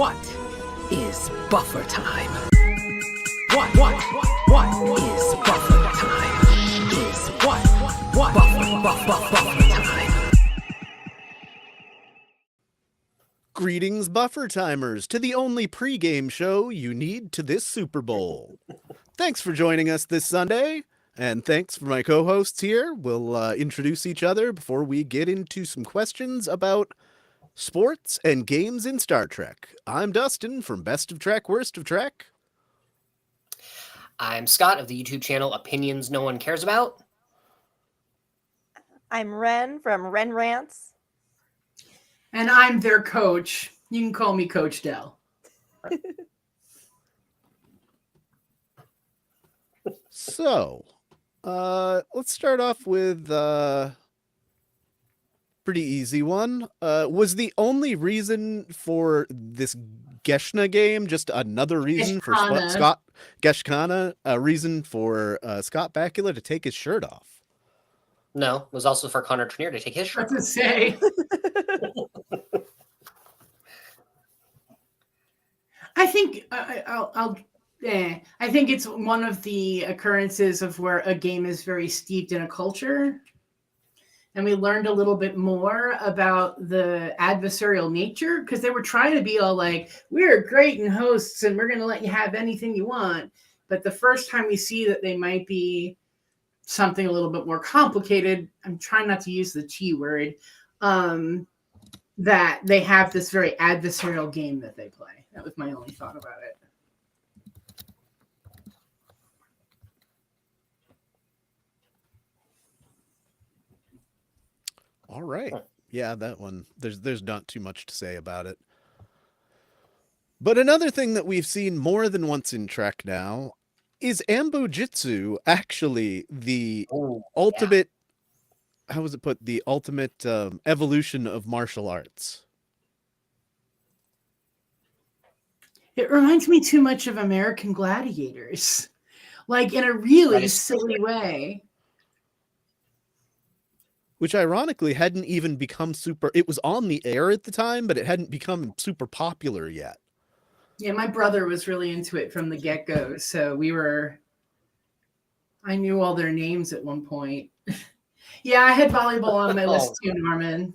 What is buffer time? What is buffer time? Is what buffer time? Greetings, Buffer Timers, to the only pregame show you need to this Super Bowl. Thanks for joining us this Sunday, and thanks for my co-hosts here. We'll introduce each other before we get into some questions about sports and games in Star Trek. I'm Dustin from Best of Trek, Worst of Trek. I'm Scott of the YouTube channel Opinions No One Cares About. I'm Ren from Ren Rants. And I'm their coach. You can call me Coach Dell. So, let's start off with pretty easy one. Was the only reason for this Geshna game just another reason for Scott Geshkana, a reason for Scott Bakula to take his shirt off? No, it was also for Connor Trenier to take his shirt off. What to say? I think I think it's one of the occurrences of where a game is very steeped in a culture. And we learned a little bit more about the adversarial nature because they were trying to be all like, we're great in hosts and we're going to let you have anything you want. But the first time we see that they might be something a little bit more complicated, I'm trying not to use the T word, that they have this very adversarial game that they play. That was my only thought about it. All right. Yeah, that one. There's not too much to say about it. But another thing that we've seen more than once in Trek now is Ambo Jitsu actually the ultimate, how was it put? The ultimate evolution of martial arts. It reminds me too much of American Gladiators, like in a really silly way. Which ironically hadn't even become super, it was on the air at the time, but it hadn't become super popular yet. Yeah, my brother was really into it from the get-go, so I knew all their names at one point. Yeah, I had volleyball on my list too, Norman.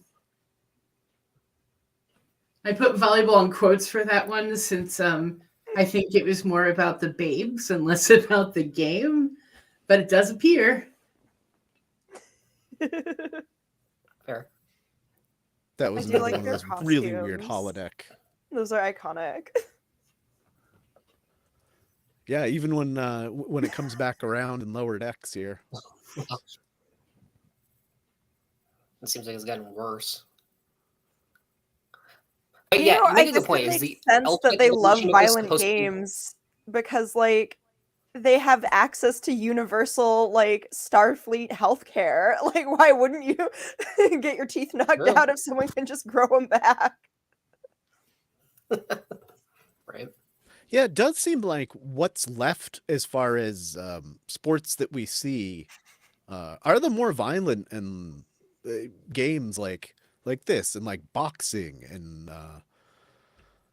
I put volleyball in quotes for that one since I think it was more about the babes and less about the game, but it does appear. Fair. That was like one of those really weird holodeck. Those are iconic. Yeah, even when it comes back around in lower decks here. It seems like it's gotten worse. But yeah, I make a guess good point. it Is makes the sense that they love evolution of this violent supposed to be- games because, like, they have access to universal, like, Starfleet healthcare. Like, why wouldn't you get your teeth knocked out if someone can just grow them back? Right. Yeah, it does seem like what's left as far as sports that we see are the more violent and games like this and like boxing and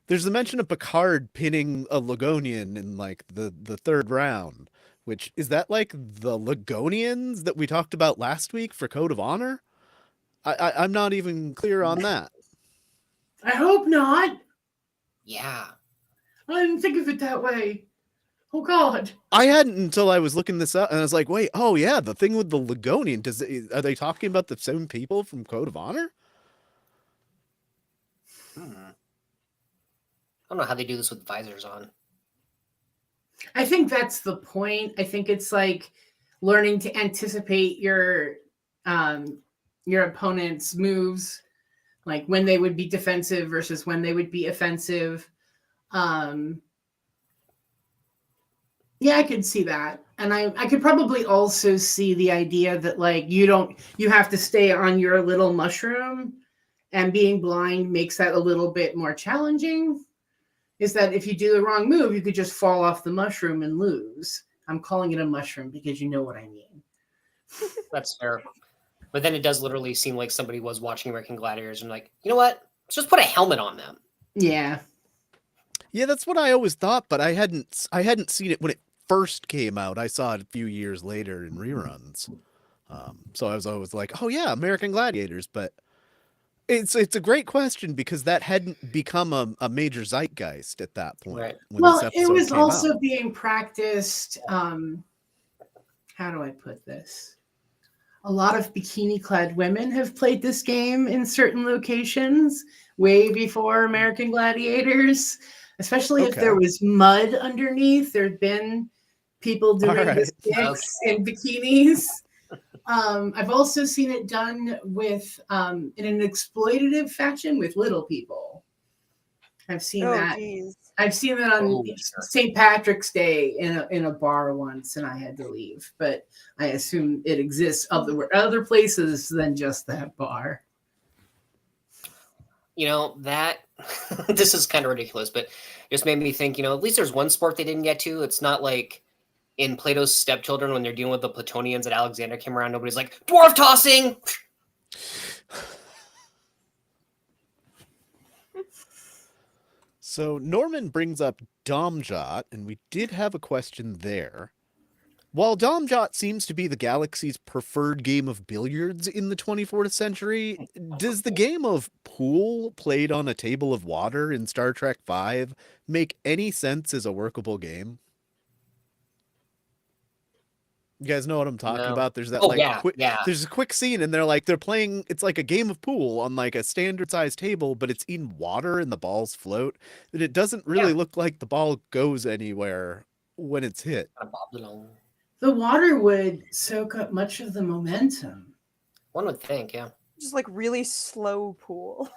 there's the mention of Picard pinning a Ligonian in like the third round, which is that like the Ligonians that we talked about last week for Code of Honor? I'm not even clear on that. I hope not. Yeah. I didn't think of it that way. Oh, God. I hadn't until I was looking this up, and I was like, wait, oh, yeah, the thing with the Ligonian, are they talking about the same people from Code of Honor? I don't know how they do this with visors on. I think that's the point. I think it's like learning to anticipate your opponent's moves, like when they would be defensive versus when they would be offensive. Yeah, I could see that. And I could probably also see the idea that like you have to stay on your little mushroom, and being blind makes that a little bit more challenging. Is that if you do the wrong move, you could just fall off the mushroom and lose. I'm calling it a mushroom because you know what I mean. That's fair. But then it does literally seem like somebody was watching American Gladiators and like, you know what? Let's just put a helmet on them. Yeah. Yeah, that's what I always thought, but I hadn't seen it when it first came out. I saw it a few years later in reruns. So I was always like, oh yeah, American Gladiators, but it's a great question because that hadn't become a major zeitgeist at that point Right. when Well, this it episode was came also out. being practiced. How do I put this? A lot of bikini-clad women have played this game in certain locations way before American Gladiators, especially if there Okay. was mud underneath. There'd been people All doing the right. sticks in bikinis. I've also seen it done with in an exploitative fashion with little people. I've seen Oh, that. geez. I've seen that on Oh, sure. St. Patrick's Day in a bar once, and I had to leave. But I assume it exists other places than just that bar. You know, that this is kind of ridiculous, but just made me think, at least there's one sport they didn't get to. It's not like in Plato's Stepchildren when they're dealing with the Platonians that Alexander came around, nobody's like, dwarf tossing! So Norman brings up Domjot, and we did have a question there. While Domjot seems to be the galaxy's preferred game of billiards in the 24th century, does the game of pool played on a table of water in Star Trek V make any sense as a workable game? You guys know what I'm talking No. about? There's that Oh, yeah, yeah. there's a quick scene and they're playing, it's like a game of pool on like a standard sized table, but it's in water and the balls float. And it doesn't really look like the ball goes anywhere when it's hit. Kind of bobbed along. The water would soak up much of the momentum. One would think, yeah. Just like really slow pool.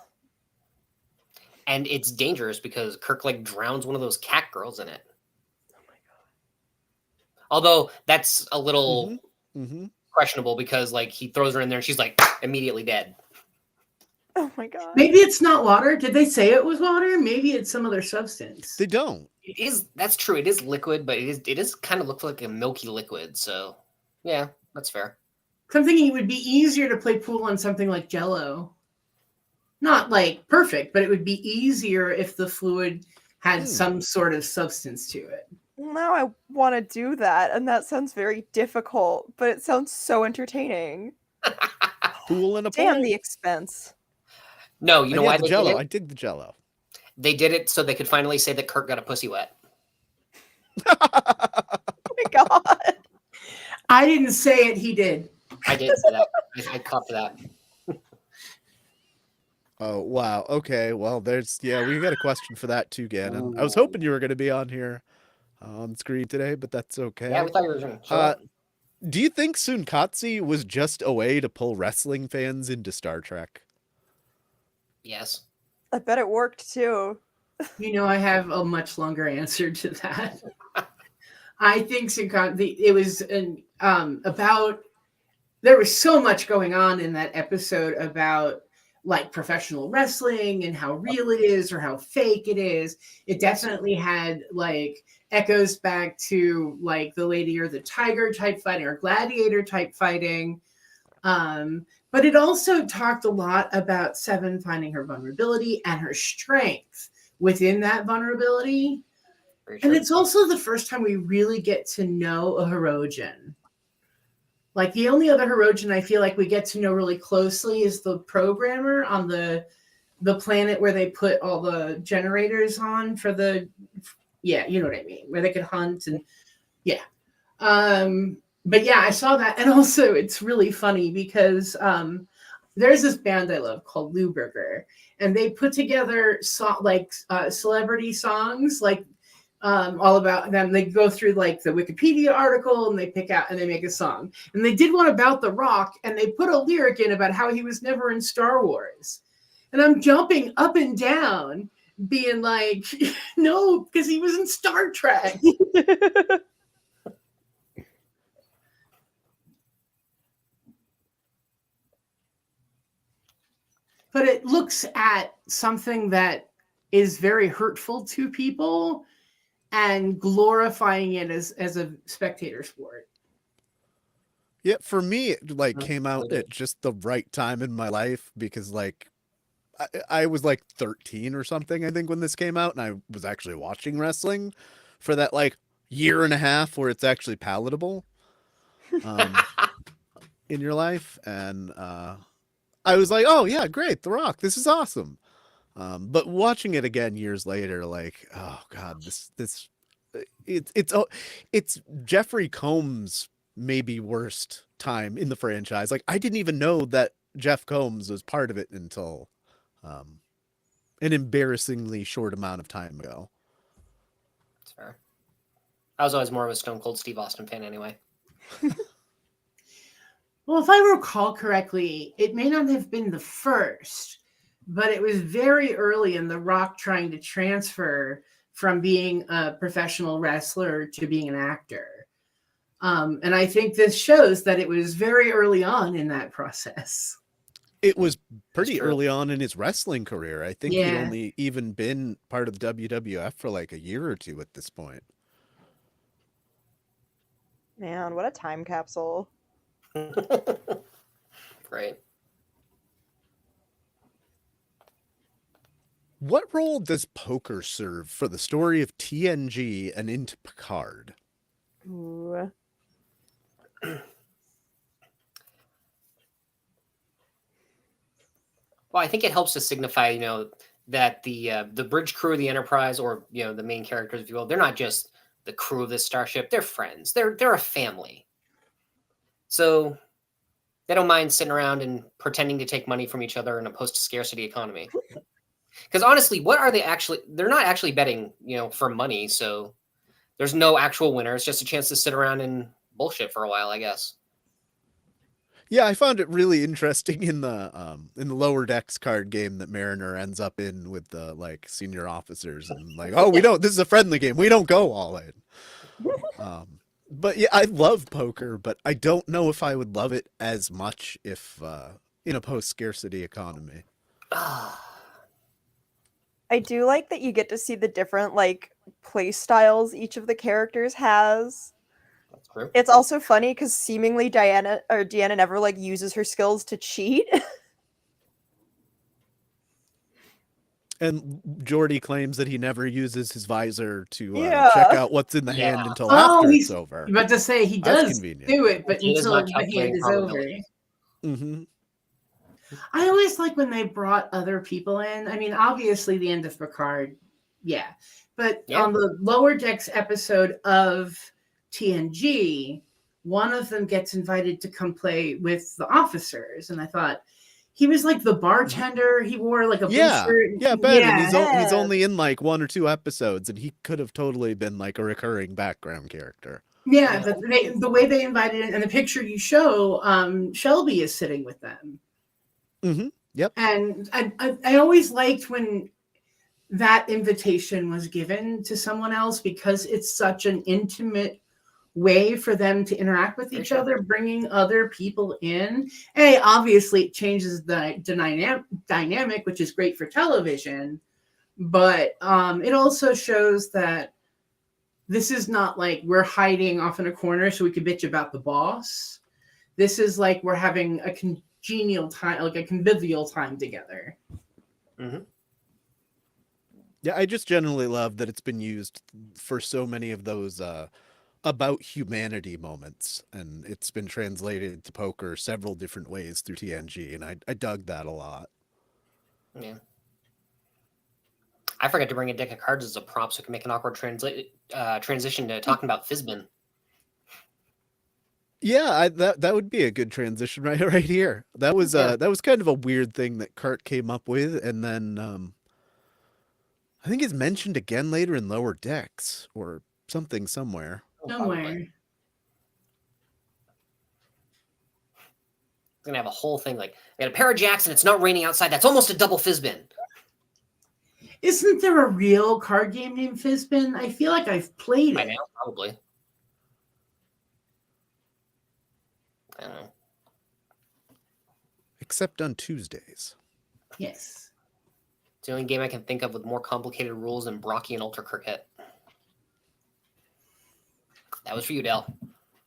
And it's dangerous because Kirk like drowns one of those cat girls in it. Oh my god. Although that's a little Mm-hmm. questionable because like he throws her in there and she's like immediately dead. Oh my god. Maybe it's not water. Did they say it was water? Maybe it's some other substance. They don't. It is, that's true. It is liquid, but it is kind of looks like a milky liquid. So yeah, that's fair. I'm thinking it would be easier to play pool on something like Jell-O. Not like perfect, but it would be easier if the fluid had some sort of substance to it. Now I want to do that, and that sounds very difficult, but it sounds so entertaining. Pool in a pool. Damn the expense. No, you know why the they Jello. did I it? dig the Jello. They did it so they could finally say that Kirk got a pussy wet. Oh my god. I didn't say it, he did. I did say that. I caught that. Oh wow. Okay. Well, we got a question for that too, Gannon. I was hoping you were going to be on here on screen today, but that's okay. Yeah, we thought you were going to show up. Do you think Sunkatsu was just a way to pull wrestling fans into Star Trek? Yes. I bet it worked too. You know, I have a much longer answer to that. I think it was about, there was so much going on in that episode about like professional wrestling and how real it is or how fake it is. It definitely had like echoes back to like the Lady or the Tiger type fighting or gladiator type fighting. But it also talked a lot about Seven finding her vulnerability and her strength within that vulnerability. And it's also the first time we really get to know a Hirogen. Like the only other Hirogen I feel like we get to know really closely is the programmer on the planet where they put all the generators on for you know what I mean, where they could hunt and but yeah, I saw that. And also it's really funny because there's this band I love called Lou Burger, and they put together celebrity songs like all about them. They go through like the Wikipedia article and they pick out and they make a song. And they did one about The Rock and they put a lyric in about how he was never in Star Wars. And I'm jumping up and down being like, no, because he was in Star Trek. But it looks at something that is very hurtful to people and glorifying it as a spectator sport. Yeah, for me, it like came out at just the right time in my life because like I was like 13 or something, I think, when this came out, and I was actually watching wrestling for that like year and a half where it's actually palatable in your life. And I was like, oh yeah, great, The Rock, this is awesome. But watching it again years later, like, oh god, this it's Jeffrey Combs' maybe worst time in the franchise. Like, I didn't even know that Jeff Combs was part of it until an embarrassingly short amount of time ago. That's fair. I was always more of a Stone Cold Steve Austin fan anyway. Well, if I recall correctly, it may not have been the first, but it was very early in The Rock trying to transfer from being a professional wrestler to being an actor. And I think this shows that it was very early on in that process. It was pretty early on in his wrestling career. I think he'd Yeah. only even been part of WWF for like a year or two at this point. Man, what a time capsule. Right. What role does poker serve for the story of TNG and into Picard? Ooh. Well, I think it helps to signify, that the bridge crew of the Enterprise, or the main characters, if you will, they're not just the crew of this starship. They're friends. They're a family. So they don't mind sitting around and pretending to take money from each other in a post-scarcity economy. Because honestly, what are they actually? They're not actually betting, for money. So there's no actual winner. It's just a chance to sit around and bullshit for a while, I guess. Yeah, I found it really interesting in the Lower Decks card game that Mariner ends up in with the like senior officers, and like, oh, we don't. This is a friendly game. We don't go all in. But yeah, I love poker, but I don't know if I would love it as much if in a post-scarcity economy. I do like that you get to see the different like play styles each of the characters has. That's true. It's also funny because seemingly Deanna never like uses her skills to cheat. And Geordi claims that he never uses his visor to Yeah. check out what's in the hand Yeah. until after it's over. I'm about to say he That's does convenient. do it, but He is until not the hand calculating is over. probability. Mm-hmm. I always like when they brought other people in. I mean, obviously the end of Picard, yeah. But Yeah. on the Lower Decks episode of TNG, one of them gets invited to come play with the officers. And I thought, he was like the bartender. He wore like a blue shirt. Yeah, Ben, and he's Yeah. only in like 1 or 2 episodes, and he could have totally been like a recurring background character. Yeah, but the way they invited in, and the picture you show, Shelby is sitting with them. Mm-hmm. Yep. And I always liked when that invitation was given to someone else, because it's such an intimate way for them to interact with each other, bringing other people in. Hey, obviously it changes the dynamic, which is great for television, but it also shows that this is not like we're hiding off in a corner so we can bitch about the boss. This is like we're having a congenial time, like a convivial time together. Mm-hmm. Yeah, I just generally love that it's been used for so many of those about humanity moments, and it's been translated to poker several different ways through TNG, and I dug that a lot. Yeah. I forgot to bring a deck of cards as a prop so I can make an awkward transition to talking about Fizbin. Yeah, that would be a good transition right here. That was kind of a weird thing that Kurt came up with, and then I think it's mentioned again later in Lower Decks or something somewhere. Somewhere. It's gonna have a whole thing like, I got a pair of jacks and it's not raining outside. That's almost a double Fizbin. Isn't there a real card game named Fizbin? I feel like I've played By it. now, probably. I don't know. Except on Tuesdays. Yes. It's the only game I can think of with more complicated rules than Brocky and Ultra Cricket. That was for you, Dale.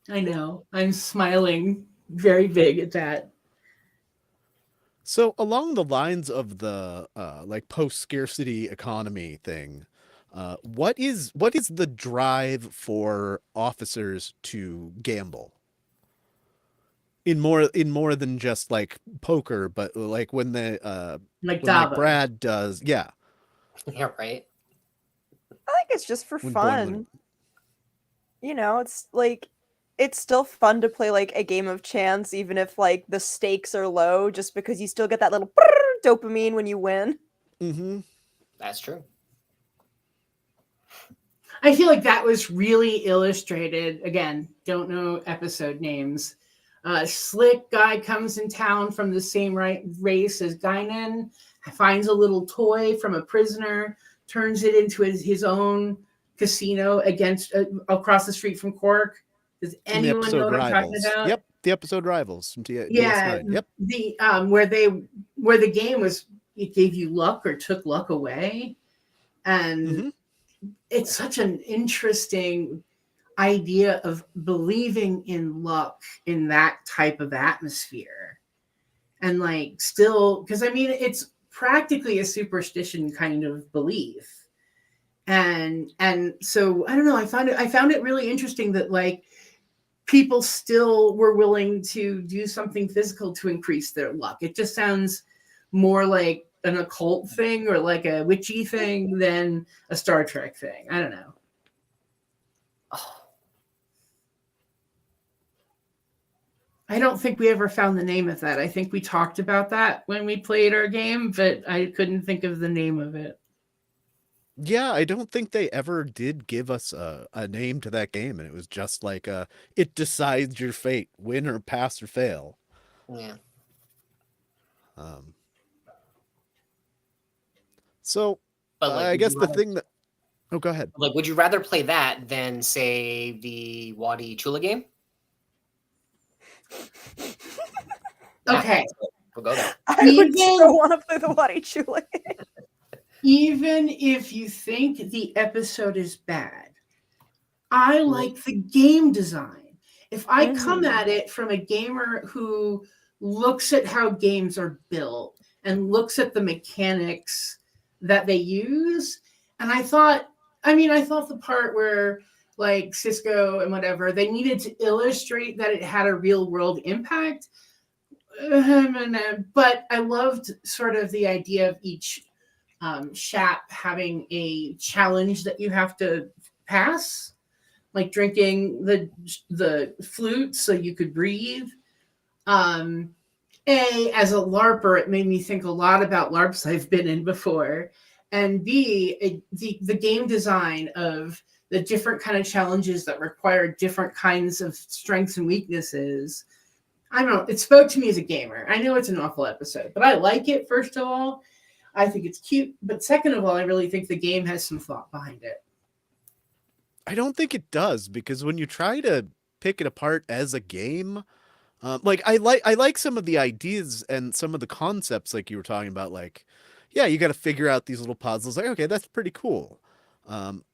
I know. I'm smiling very big at that. So along the lines of the like post-scarcity economy thing, what is the drive for officers to gamble in more than just like poker, but like Like when like Dabo. Brad does, yeah, Yeah, right. I think it's just for when fun. You know, it's like it's still fun to play like a game of chance, even if like the stakes are low, just because you still get that little dopamine when you win. Mm-hmm. That's true. I feel like that was really illustrated. Again, don't know episode names. Slick guy comes in town from the same race as Guinan, finds a little toy from a prisoner, turns it into his own casino against across the street from Cork. Does In the anyone know episode what I'm talking Rivals. about? Yep, the episode Rivals from Yeah, DS9. Yep. the where the game was, it gave you luck or took luck away, and Mm-hmm. it's such an interesting idea of believing in luck in that type of atmosphere. And like still, because I mean it's practically a superstition kind of belief. And so I don't know, I found it really interesting that like people still were willing to do something physical to increase their luck. It just sounds more like an occult thing or like a witchy thing than a Star Trek thing. I don't know. Oh, I don't think we ever found the name of that. I think we talked about that when we played our game, but I couldn't think of the name of it. Yeah, I don't think they ever did give us a name to that game, and it was just like it decides your fate, win or pass or fail. yeah. Um, so But like, I would guess you the rather, thing that go ahead. like, would you rather play that than say the Wadi Chula game? Yeah, Okay. we'll go there. I would Even- so want to play the Wadi Chula. Even if you think the episode is bad, I like the game design. If I come Mhm. at it from a gamer who looks at how games are built and looks at the mechanics that they use, and I thought the part where like Cisco and whatever, they needed to illustrate that it had a real world impact. But I loved sort of the idea of each shap having a challenge that you have to pass, like drinking the flute so you could breathe. As a LARPer, it made me think a lot about LARPs I've been in before, and B, the game design of the different kind of challenges that require different kinds of strengths and weaknesses. I don't know. It spoke to me as a gamer. I know it's an awful episode, but I like it, first of all. I think it's cute. But second of all, I really think the game has some thought behind it. I don't think it does, because when you try to pick it apart as a game, like I like some of the ideas and some of the concepts, like you were talking about, like, yeah, you got to figure out these little puzzles. Like, okay, that's pretty cool.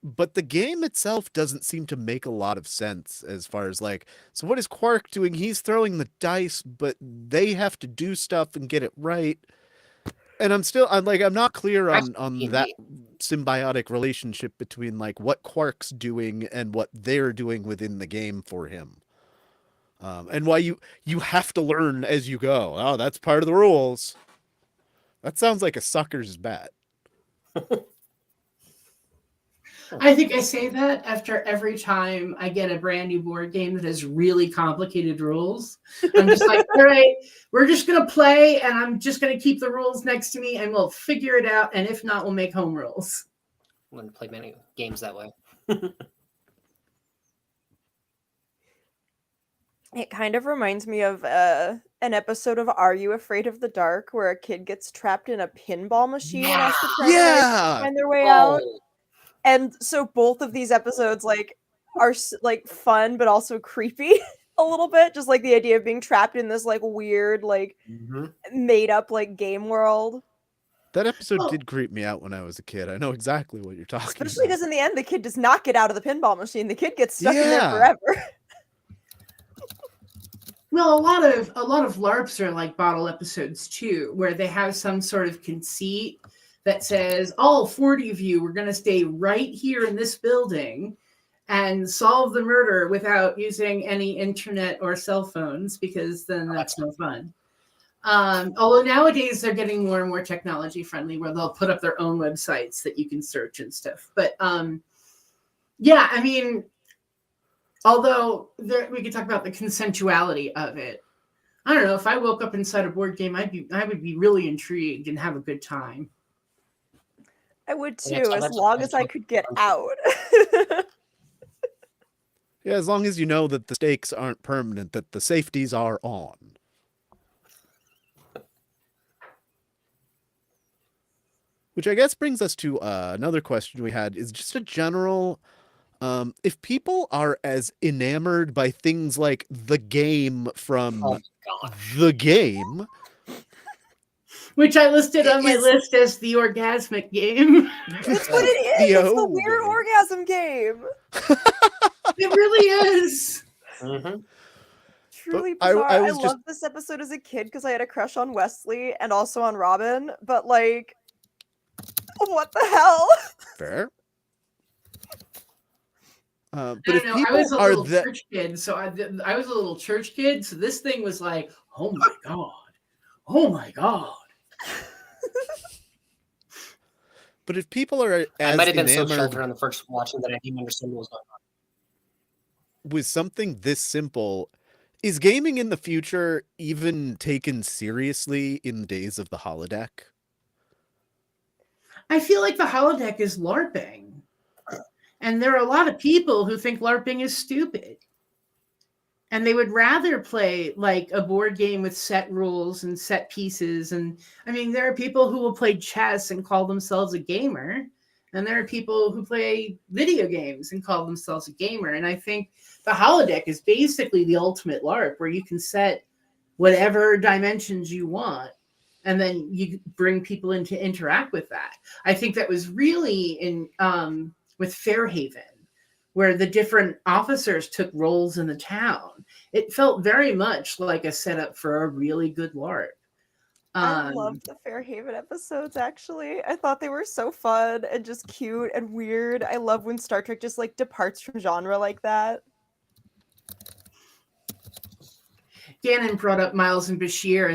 But the game itself doesn't seem to make a lot of sense as far as like, so what is Quark doing? He's throwing the dice, but they have to do stuff and get it right. And I'm not clear on that symbiotic relationship between like what Quark's doing and what they're doing within the game for him. And why you have to learn as you go. Oh, that's part of the rules. That sounds like a sucker's bet. I think I say that after every time I get a brand new board game that has really complicated rules. I'm just like, all right, we're just going to play, and I'm just going to keep the rules next to me, and we'll figure it out. And if not, we'll make home rules. I'm going to play many games that way. It kind of reminds me of an episode of Are You Afraid of the Dark, where a kid gets trapped in a pinball machine and has to try to Yeah. find their way out. Oh, And so both of these episodes like are like fun but also creepy a little bit, just like the idea of being trapped in this like weird like made up like game world. That episode Oh. did creep me out when I was a kid. I know exactly what you're talking Especially about. because in the end the kid does not get out of the pinball machine. The kid gets stuck in there Yeah. forever. Well, a lot of LARPs are like bottle episodes too, where they have some sort of conceit that says, all 40 of you, we're going to stay right here in this building and solve the murder without using any internet or cell phones, because then that's no fun. Although nowadays they're getting more and more technology friendly, where they'll put up their own websites that you can search and stuff. But yeah, I mean, although we could talk about the consensuality of it. I don't know. If I woke up inside a board game, I would be really intrigued and have a good time. I would Yeah, too, so as that's- long as I could get out. Yeah, as long as you know that the stakes aren't permanent, that the safeties are on. Which I guess brings us to another question we had, is just a general, if people are as enamored by things like the game from Oh god. the game, Which I listed on my Is- list as the orgasmic game. That's what it is. The It's the home weird game. orgasm game. It really is. Mm-hmm. Truly I bizarre. I, was just- loved this episode as a kid because I had a crush on Wesley and also on Robin, but like, what the hell? fair. But I if don't know. I people was a are little that, church kid, so I was a little church kid. So this thing was like, oh my god, oh my god. but if people are I as might have been so enamored sheltered on the first watching that I didn't understand what was going on. with something this simple, is gaming in the future even taken seriously in the days of the holodeck? I feel like the holodeck is LARPing. And there are a lot of people who think LARPing is stupid. And they would rather play like a board game with set rules and set pieces. And I mean, there are people who will play chess and call themselves a gamer. And there are people who play video games and call themselves a gamer. And I think the holodeck is basically the ultimate LARP, where you can set whatever dimensions you want. And then you bring people in to interact with that. I think that was really in with Fairhaven, where the different officers took roles in the town. It felt very much like a setup for a really good LARP. I loved the Fairhaven episodes, actually. I thought they were so fun and just cute and weird. I love when Star Trek just like departs from genre like that. Gannon brought up Miles and Bashir,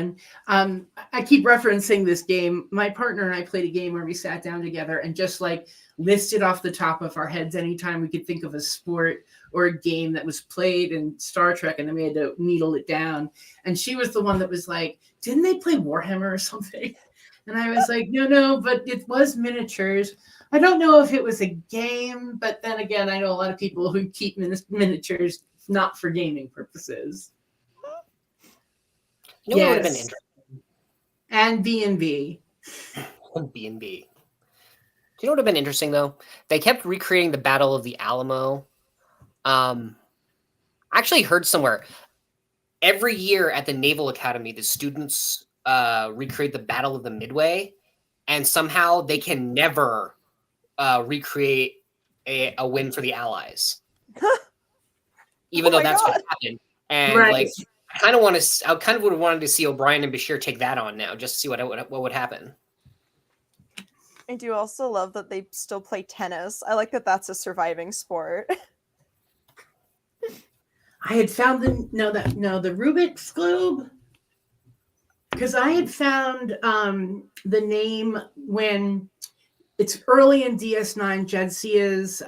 and I keep referencing this game. My partner and I played a game where we sat down together and just like listed off the top of our heads anytime we could think of a sport or a game that was played in Star Trek, and then we had to needle it down. And she was the one that was like, didn't they play Warhammer or something? And I was like, no, but it was miniatures. I don't know if it was a game, but then again, I know a lot of people who keep miniatures not for gaming purposes. You know what would have been Yes. interesting? And B&B. B&B. Do you know what would have been interesting though? They kept recreating the Battle of the Alamo. I actually heard somewhere every year at the Naval Academy, the students recreate the Battle of the Midway, and somehow they can never recreate a win for the Allies, even Oh though my that's what God. happened. And Right. like, I kind of would have wanted to see O'Brien and Bashir take that on now, just to see what would happen. I do also love that they still play tennis. I like that that's a surviving sport. I had found the Rubik's Globe, because I had found the name when it's early in DS9. Jadzia is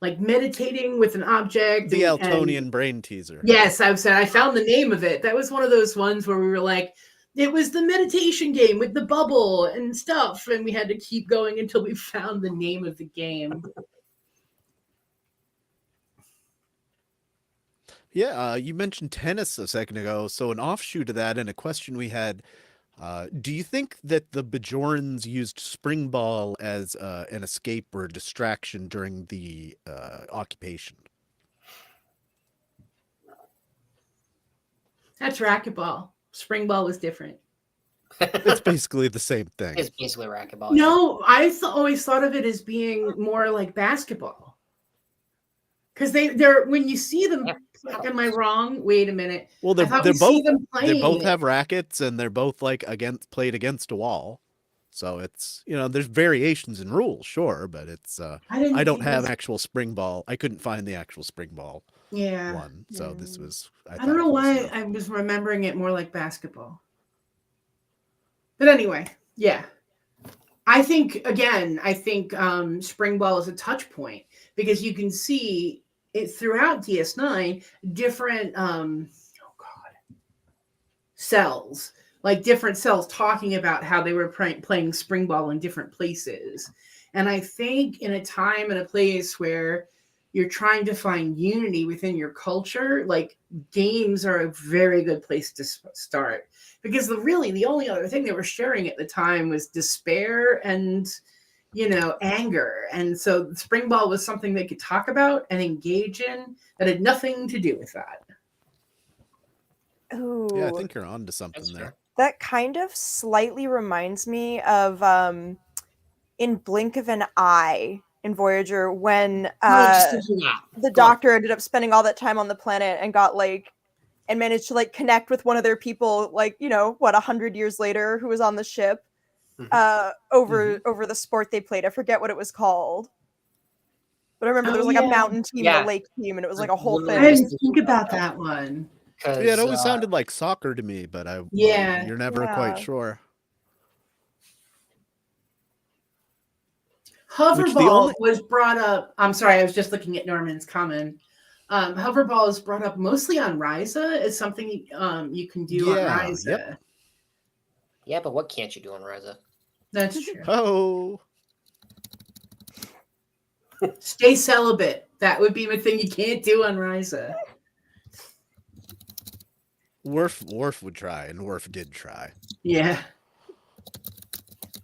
like meditating with an object. The and- Eltonian brain teaser. Yes, I found the name of it. That was one of those ones where we were like, it was the meditation game with the bubble and stuff, and we had to keep going until we found the name of the game. Yeah, you mentioned tennis a second ago. So an offshoot of that and a question we had, do you think that the Bajorans used spring ball as an escape or a distraction during the occupation? That's racquetball. Spring ball was different. It's basically the same thing. It's basically racquetball. No, I always thought of it as being more like basketball. Because they're when you see them. Yeah. Am I wrong? Wait a minute. Well, I thought they're we see both them they both playing. have rackets, and they're both like played against a wall. So it's, there's variations in rules, sure, but it's I don't have an actual spring ball. I couldn't find the actual spring ball Yeah. one. So this was I don't know why I was remembering it more like basketball. But anyway, yeah. I think spring ball is a touch point because you can see it throughout DS9 different cells, like different cells talking about how they were playing spring ball in different places. And I think in a time and a place where you're trying to find unity within your culture, like games are a very good place to start. Because the only other thing they were sharing at the time was despair and, anger. And so spring ball was something they could talk about and engage in that had nothing to do with that. Ooh, Yeah, I think you're on to something there. that kind of slightly reminds me of in Blink of an Eye in Voyager when the doctor ended up spending all that time on the planet and got and managed to connect with one of their people 100 years later who was on the ship over the sport they played. I forget what it was called, but I remember there was a mountain team and a lake team, and it was a whole thing. I didn't think about that one. Yeah, it always sounded like soccer to me, but you're never quite sure. Hoverball was brought up. I'm sorry, I was just looking at Norman's comment. Hoverball is brought up mostly on Ryza as something you can do on Ryza. Yep. Yeah, but what can't you do on Ryza? That's true. Oh. Stay celibate. That would be the thing you can't do on Ryza. Worf would try, and Worf did try. Yeah.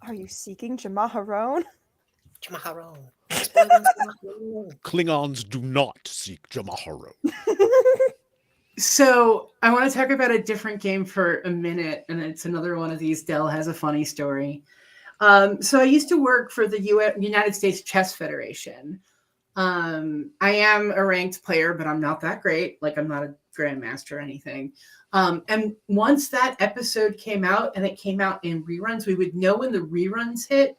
Are you seeking Jamaharon? Jamaharon. Klingons do not seek Jamaharon. So I want to talk about a different game for a minute, and it's another one of these. Dell has a funny story. So I used to work for the United States Chess Federation. I am a ranked player, but I'm not that great. I'm not a grandmaster or anything. And once that episode came out, and it came out in reruns, we would know when the reruns hit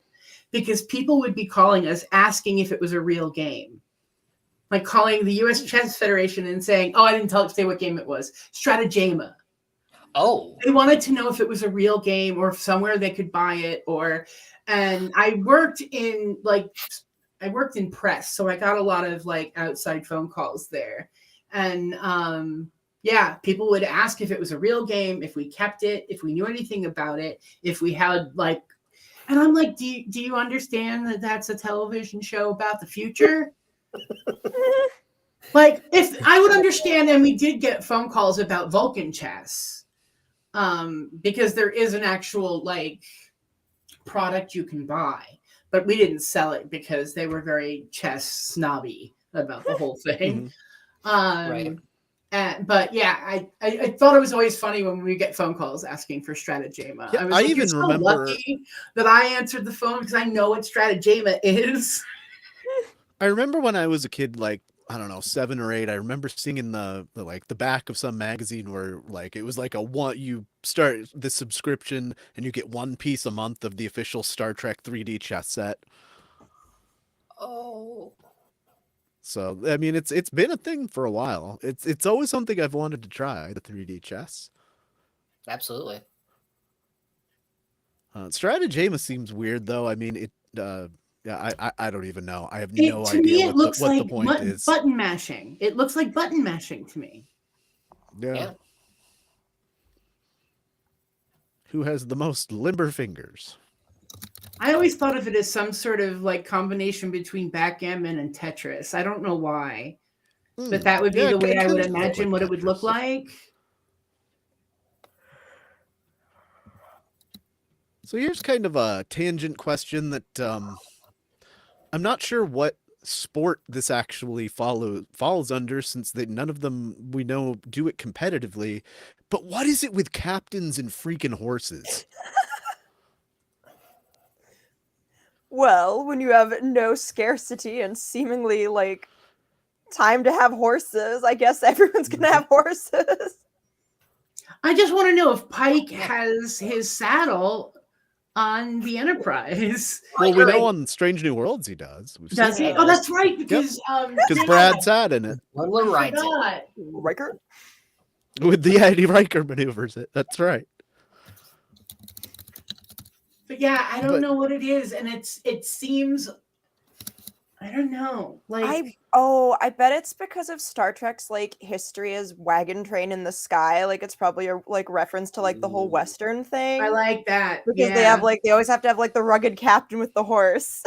because people would be calling us asking if it was a real game. Calling the U.S. Chess Federation and saying, "Oh, I didn't say what game it was. Stratagema." Oh. They wanted to know if it was a real game or if somewhere they could buy it. And I worked in press, so I got a lot of outside phone calls there. And people would ask if it was a real game, if we kept it, if we knew anything about it, if we had and I'm like, do you understand that that's a television show about the future? If I would understand, and we did get phone calls about Vulcan chess, because there is an actual product you can buy, but we didn't sell it because they were very chess snobby about the whole thing. Right. But yeah, I thought it was always funny when we get phone calls asking for Stratagema. Yeah, I even so remember lucky that I answered the phone because I know what Stratagema is. I remember when I was a kid, I don't know, 7 or 8. I remember seeing in the back of some magazine where it was you start the subscription and you get 1 piece a month of the official Star Trek 3D chess set. Oh. So I mean, it's been a thing for a while. It's always something I've wanted to try, the 3D chess. Absolutely. Stratagema seems weird though. I mean, it. I don't even know. I have no To idea me, it looks what like the point is. button mashing. It looks like button mashing to me. Yeah. Who has the most limber fingers? I always thought of it as some sort of combination between backgammon and Tetris. I don't know why, but that would be the way I would imagine what it would look like. So here's kind of a tangent question that I'm not sure what sport this actually falls under, since none of them we know do it competitively. But what is it with captains and freaking horses? Well, when you have no scarcity and seemingly time to have horses. I guess everyone's gonna have horses. I just want to know if Pike has his saddle on the Enterprise. Well, we know on Strange New Worlds he does. Does he? Oh, that's right, because Because Brad sat in it One rides it. forgot. Riker? with the Eddie Riker maneuvers it. That's right. But yeah, I don't But- know what it is, and it seems, I don't know, like I bet it's because of Star Trek's like history as wagon train in the sky. Like it's probably a like reference to like the whole Western thing. I like that because they have like they always have to have like the rugged captain with the horse.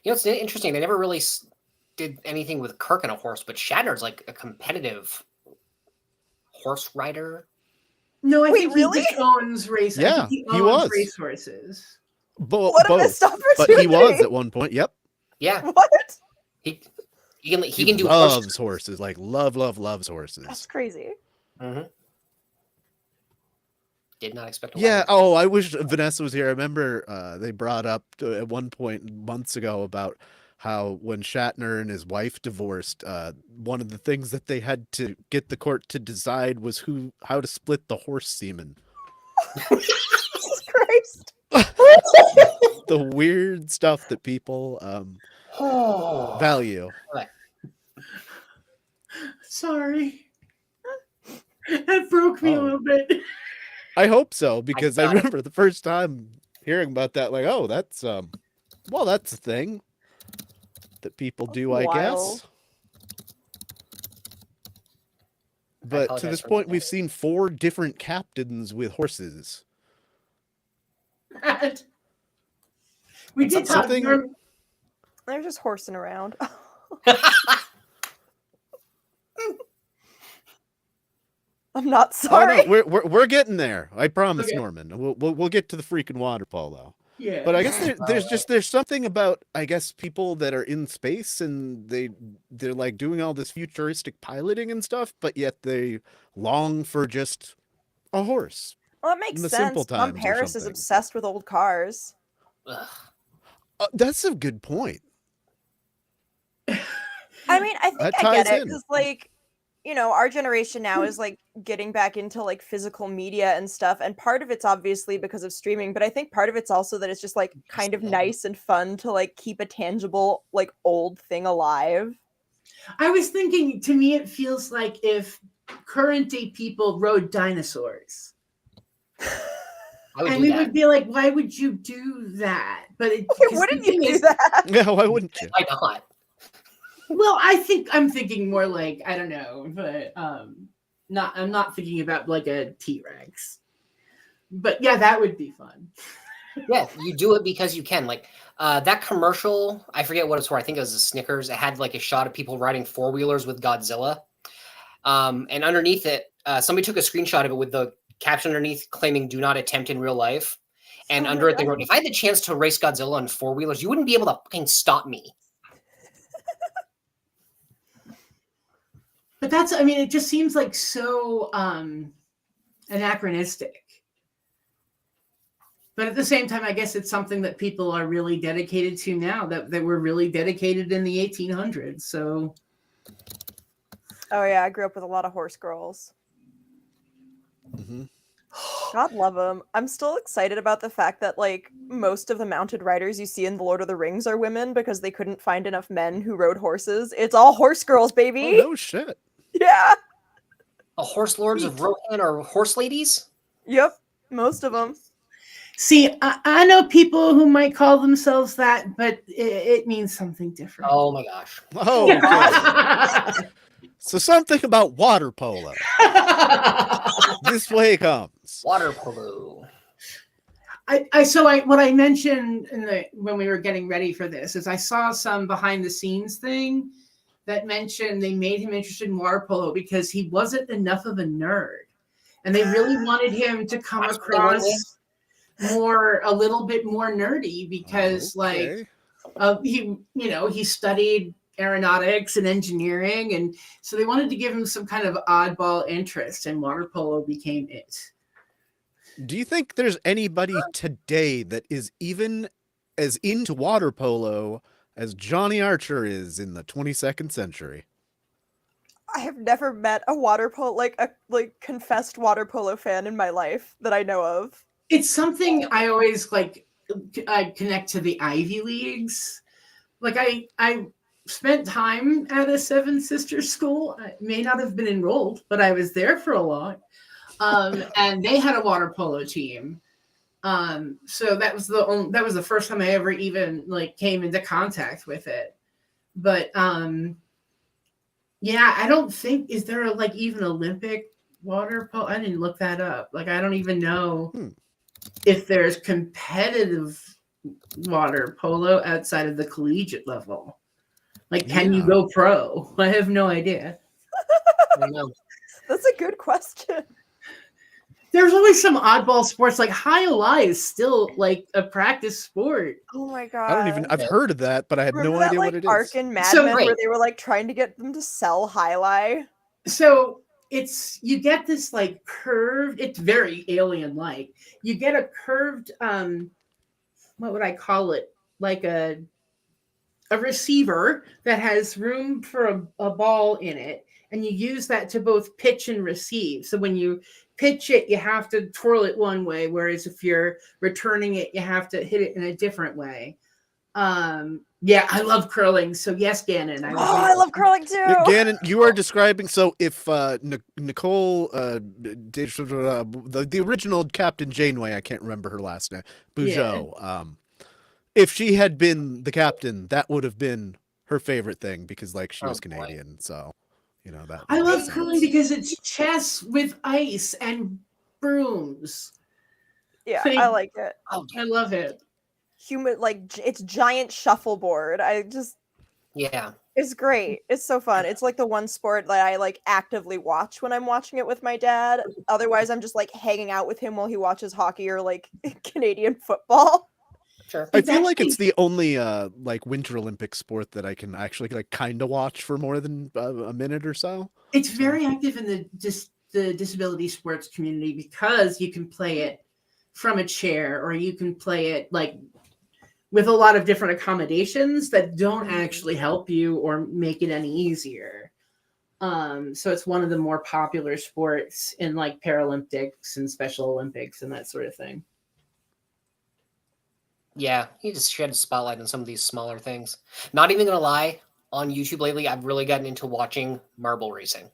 You know, it's interesting. They never really did anything with Kirk and a horse, but Shatner's like a competitive horse rider. No, I Wait, think really? he just owns race. I Yeah, think he owns was. racehorses. What a Both. missed But opportunity. he was at one point. Yep. Yeah, What? he can do loves horses. Like loves horses. That's crazy. Mhm. Did not expect. Yeah. Oh, I wish Vanessa was here. I remember they brought up at one point months ago about how when Shatner and his wife divorced, one of the things that they had to get the court to decide was how to split the horse semen. Jesus Christ. The weird stuff that people value. Sorry, that broke me a Oh. little bit. I hope so, because I got it. remember the first time hearing about that, like, oh, that's well, that's a thing that people do, I Wild. guess. But to apologize this for point, that. we've seen 4 different captains with horses. We And did talk. something- They're just horsing around. I'm not Oh, sorry. no, we're getting there. I promise, Okay. Norman. We'll get to the freaking water polo. Yeah, But I guess there's something about, I guess, people that are in space and they're like doing all this futuristic piloting and stuff, but yet they long for just a horse. Well, it makes the sense. simple Tom times or Paris is something. obsessed with old cars. Ugh. That's a good point. I mean, I think That I get ties it in. because, like, you know, our generation now is like getting back into like physical media and stuff, and part of it's obviously because of streaming, but I think part of it's also that it's just like kind of nice and fun to like keep a tangible like old thing alive. I was thinking. To me, it feels like if current day people rode dinosaurs, I would and do we that. would be like, "Why would you do that?" But Why 'cause the wouldn't you thing do is- that? Yeah, why wouldn't you? Why not? Well, I'm thinking more like, I don't know, but I'm not thinking about like a T-Rex. But yeah, that would be fun. Yeah, you do it because you can. Like that commercial, I forget what it's for. I think it was a Snickers. It had like a shot of people riding 4-wheelers with Godzilla. And underneath it, somebody took a screenshot of it with the caption underneath claiming "Do not attempt in real life." And Oh my under it, they God. wrote, "If I had the chance to race Godzilla on 4-wheelers, you wouldn't be able to fucking stop me." But that's, I mean, it just seems like so anachronistic. But at the same time, I guess it's something that people are really dedicated to now, that were really dedicated in the 1800s. So Oh yeah, I grew up with a lot of horse girls. Mhm. God love them. I'm still excited about the fact that like most of the mounted riders you see in the Lord of the Rings are women because they couldn't find enough men who rode horses. It's all horse girls, Oh, baby. no shit. Yeah. The horse lords of Rohan are horse ladies. Yep. Most of them. see, I know people who might call themselves that, but it means something different. Oh my gosh. Oh, okay. So something about water polo. This way comes. Water polo. What I mentioned when we were getting ready for this is I saw some behind the scenes thing that mentioned they made him interested in water polo because he wasn't enough of a nerd, and they really wanted him to come That's pretty good, across a little bit more nerdy because Okay. he studied aeronautics and engineering, and so they wanted to give him some kind of oddball interest, and water polo became it. Do you think there's anybody today that is even as into water polo as Johnny Archer is in the 22nd century. I have never met a water polo, like a confessed water polo fan in my life that I know of. It's something I always I connect to the Ivy Leagues. Like I spent time at a Seven Sisters school. I may not have been enrolled, but I was there for a lot. And they had a water polo team. So that was the first time I ever even came into contact with it. But yeah, I don't think, is there even Olympic water polo? I didn't look that up. I don't even know if there's competitive water polo outside of the collegiate level. Can you go pro? I have no idea. I know. That's a good question. There's always some oddball sports, like high lie is still a practice sport. Oh my god! I've heard of that, but I have no idea what it arc is. in Mad So, Men right. where they were trying to get them to sell high lie. So you get this curved, it's very alien-like. You get a curved, what would I call it? Like a receiver that has room for a ball in it. And you use that to both pitch and receive. So when you pitch it, you have to twirl it one way. Whereas if you're returning it, you have to hit it in a different way. Yeah, I love curling. So yes, Gannon. I love curling too. Gannon, you are describing, so if Nicole, the original Captain Janeway, I can't remember her last name, Bugeaud, if she had been the captain, that would have been her favorite thing because she was Canadian. So, that. I love curling because it's chess with ice and brooms. Yeah, I like it. I love it. It's giant shuffleboard. Yeah. It's great. It's so fun. It's the one sport that I actively watch when I'm watching it with my dad. Otherwise, I'm just hanging out with him while he watches hockey or Canadian football. Sure. I feel like it's the only Winter Olympic sport that I can actually kind of watch for more than a minute or so. It's very active in the disability sports community because you can play it from a chair or you can play it with a lot of different accommodations that don't actually help you or make it any easier. So it's one of the more popular sports in Paralympics and Special Olympics and that sort of thing. Yeah, he just shed a spotlight on some of these smaller things. Not even gonna lie, on YouTube lately, I've really gotten into watching marble racing.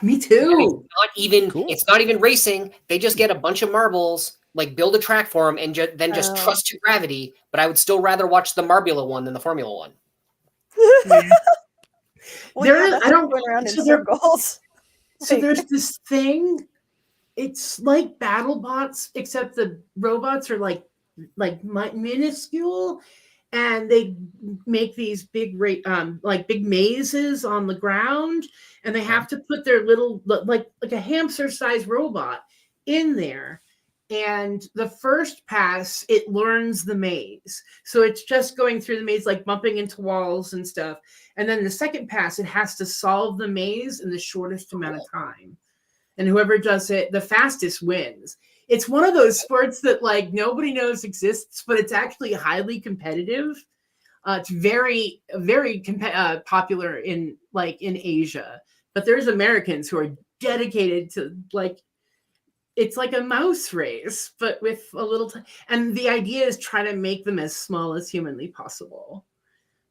Me too. It's not even racing. They just get a bunch of marbles, build a track for them, and then just trust to gravity. But I would still rather watch the Marbula one than the Formula one. Yeah. I don't go around in circles. So there's this thing. It's like BattleBots, except the robots are minuscule, and they make these big big mazes on the ground, and they have to put their little like a hamster-sized robot in there. And the first pass, it learns the maze. So it's just going through the maze, bumping into walls and stuff. And then the second pass, it has to solve the maze in the shortest amount of time. And whoever does it the fastest wins. It's one of those sports that nobody knows exists, but it's actually highly competitive. It's very, very popular in Asia. But there's Americans who are dedicated to it's like a mouse race, but with a little and the idea is try to make them as small as humanly possible.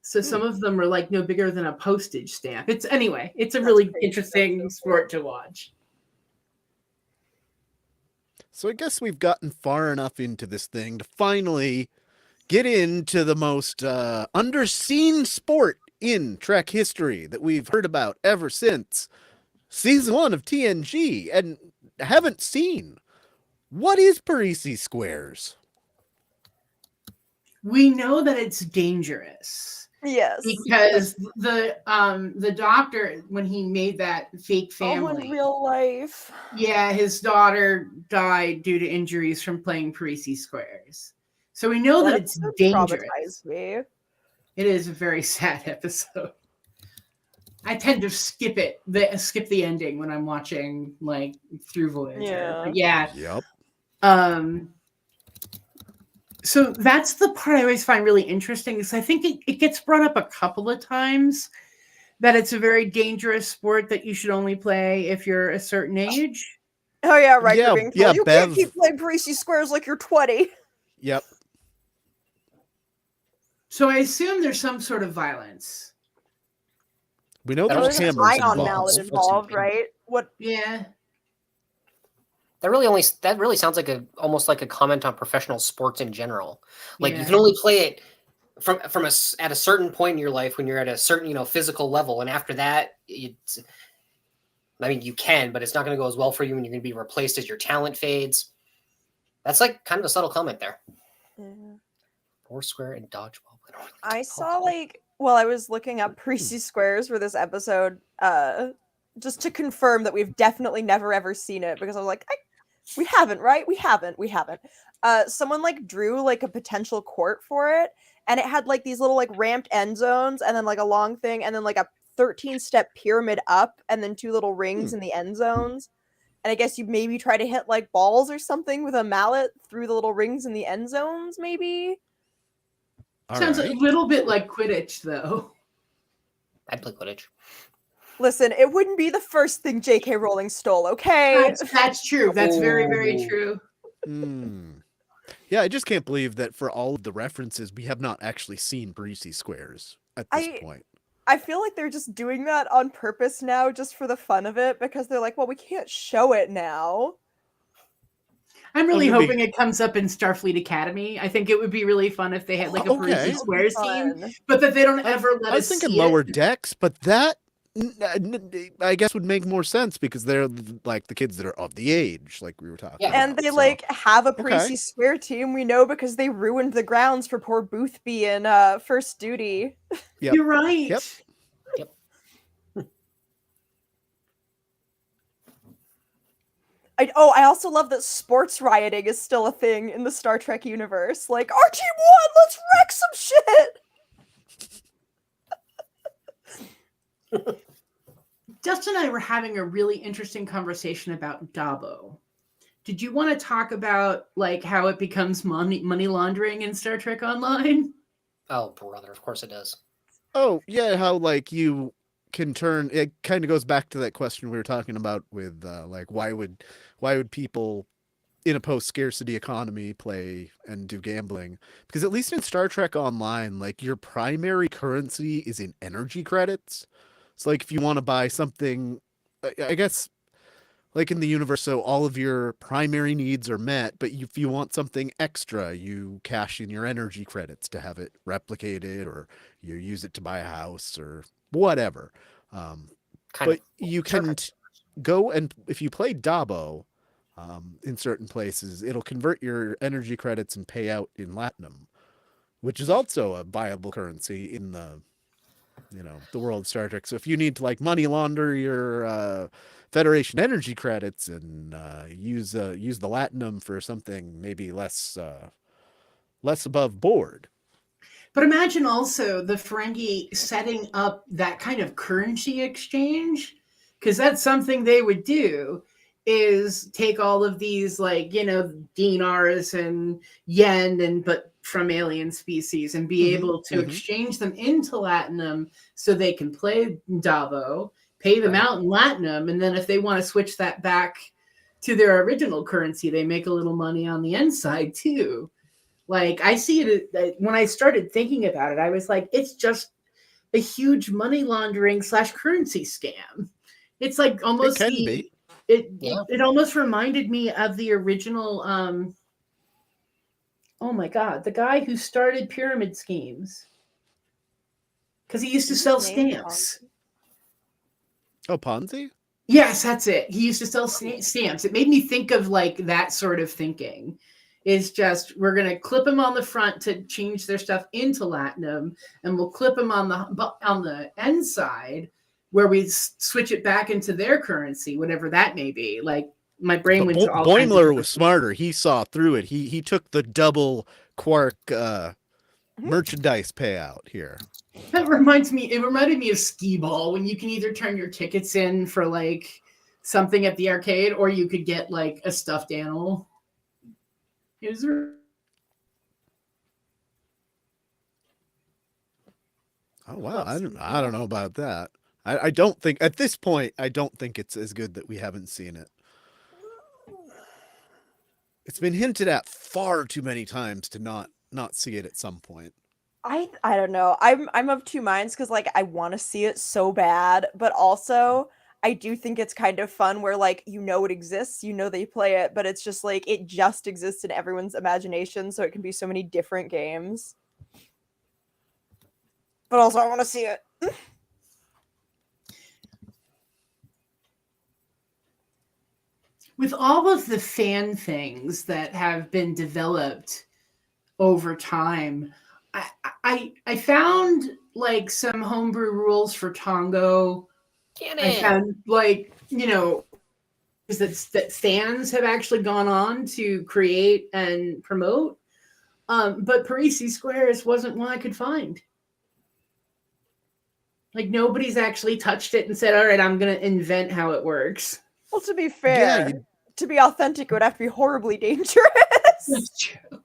So some of them are no bigger than a postage stamp. It's a really interesting sport to watch. So I guess we've gotten far enough into this thing to finally get into the most underseen sport in Trek history that we've heard about ever since season 1 of TNG and haven't seen. What is Parisi Squares? We know that it's dangerous. Yes. Because the doctor, when he made that fake family, in real life. Yeah, his daughter died due to injuries from playing Parisi Squares. So we know that it's dangerous. Traumatized me. It is a very sad episode. I tend to skip the ending when I'm watching through Voyager. Yeah. But yeah. Yep. So that's the part I always find really interesting, is I think it gets brought up a couple of times that it's a very dangerous sport that you should only play if you're a certain age. Oh yeah, right. Yeah, You're being yeah, told you can't Bev. keep playing Parisi squares like you're 20. Yep. So I assume there's some sort of violence. We know That Oh, there's only there's a sounds cameras ion like mallet involved. involved, right? What? Yeah. That really sounds like almost like a comment on professional sports in general. Like you Yeah. can only play it at a certain point in your life when you're at a certain physical level, and after that, you can, but it's not going to go as well for you, and you're going to be replaced as your talent fades. That's like kind of a subtle comment there. Yeah. Foursquare and dodgeball. I saw while I was looking up Parisi squares for this episode, just to confirm that we've definitely never ever seen it, because I was like, we haven't, right? We haven't. Someone like drew like a potential court for it, and it had like these little like ramped end zones, and then like a long thing, and then like a 13-step pyramid up, and then 2 little rings in the end zones. And I guess you maybe try to hit like balls or something with a mallet through the little rings in the end zones, maybe. Sounds a little bit like Quidditch, though. I'd play Quidditch. Listen, it wouldn't be the first thing J.K. Rowling stole, okay? That's true. That's very, very true. Yeah, I just can't believe that for all of the references, we have not actually seen Parisi squares at this point. I feel like they're just doing that on purpose now, just for the fun of it, because they're like, well, we can't show it now. I'm really hoping it comes up in Starfleet Academy. I think it would be really fun if they had like a Parisi Squares team, but that they don't ever let us see it. I was thinking Lower Decks, but that I guess would make more sense because they're like the kids that are of the age, like we were talking about. And they like have a Parisi Square team, we know, because they ruined the grounds for poor Boothby in First Duty. Yep. You're right. Yep. I also love that sports rioting is still a thing in the Star Trek universe. Like, our team won! Let's wreck some shit! Dustin and I were having a really interesting conversation about Dabo. Did you want to talk about like how it becomes money laundering in Star Trek Online? Oh, brother, of course it does. Oh, yeah, how like you can turn it kind of goes back to that question we were talking about with like why would people in a post-scarcity economy play and do gambling? Because at least in Star Trek Online, like your primary currency is in energy credits. So like if you want to buy something, I guess like in the universe, so all of your primary needs are met, but if you want something extra, you cash in your energy credits to have it replicated, or you use it to buy a house or whatever. But you can go and if you play Dabo in certain places, it'll convert your energy credits and pay out in Latinum, which is also a viable currency in the world of Star Trek. So if you need to like money launder your Federation energy credits and use the Latinum for something maybe less above board. But imagine also the Ferengi setting up that kind of currency exchange, because that's something they would do, is take all of these like, dinars and yen but from alien species and be able to exchange them into Latinum so they can play Dabo, pay them out in Latinum, and then if they want to switch that back to their original currency, they make a little money on the inside too. Like, I see it when I started thinking about it, I was like, it's just a huge money laundering / currency scam. It's like almost it almost reminded me of the original oh my God, the guy who started pyramid schemes. Because he used to sell stamps. Oh, Ponzi? Yes, that's it. He used to sell stamps. It made me think of like that sort of thinking. Is just we're going to clip them on the front to change their stuff into Latinum, and we'll clip them on the end side where we switch it back into their currency, whatever that may be. Like my brain went to all Boimler was smarter. He saw through it. He took the double Quark merchandise payout here. That reminded me of Skee Ball, when you can either turn your tickets in for like something at the arcade, or you could get like a stuffed animal. Oh wow, Let's I don't know about that. I don't think at this point I don't think it's as good that we haven't seen it. It's been hinted at far too many times to not see it at some point. I don't know. I'm of two minds because like I want to see it so bad, but also I do think it's kind of fun where like you know it exists, you know they play it, but it's just like it just exists in everyone's imagination, so it can be so many different games. But also I want to see it. With all of the fan things that have been developed over time, I found like some homebrew rules for Tongo. I found like, you know, that fans have actually gone on to create and promote. But Parisi Squares wasn't one I could find. Like nobody's actually touched it and said, all right, I'm going to invent how it works. Well, to be fair, to be authentic, it would have to be horribly dangerous. That's true.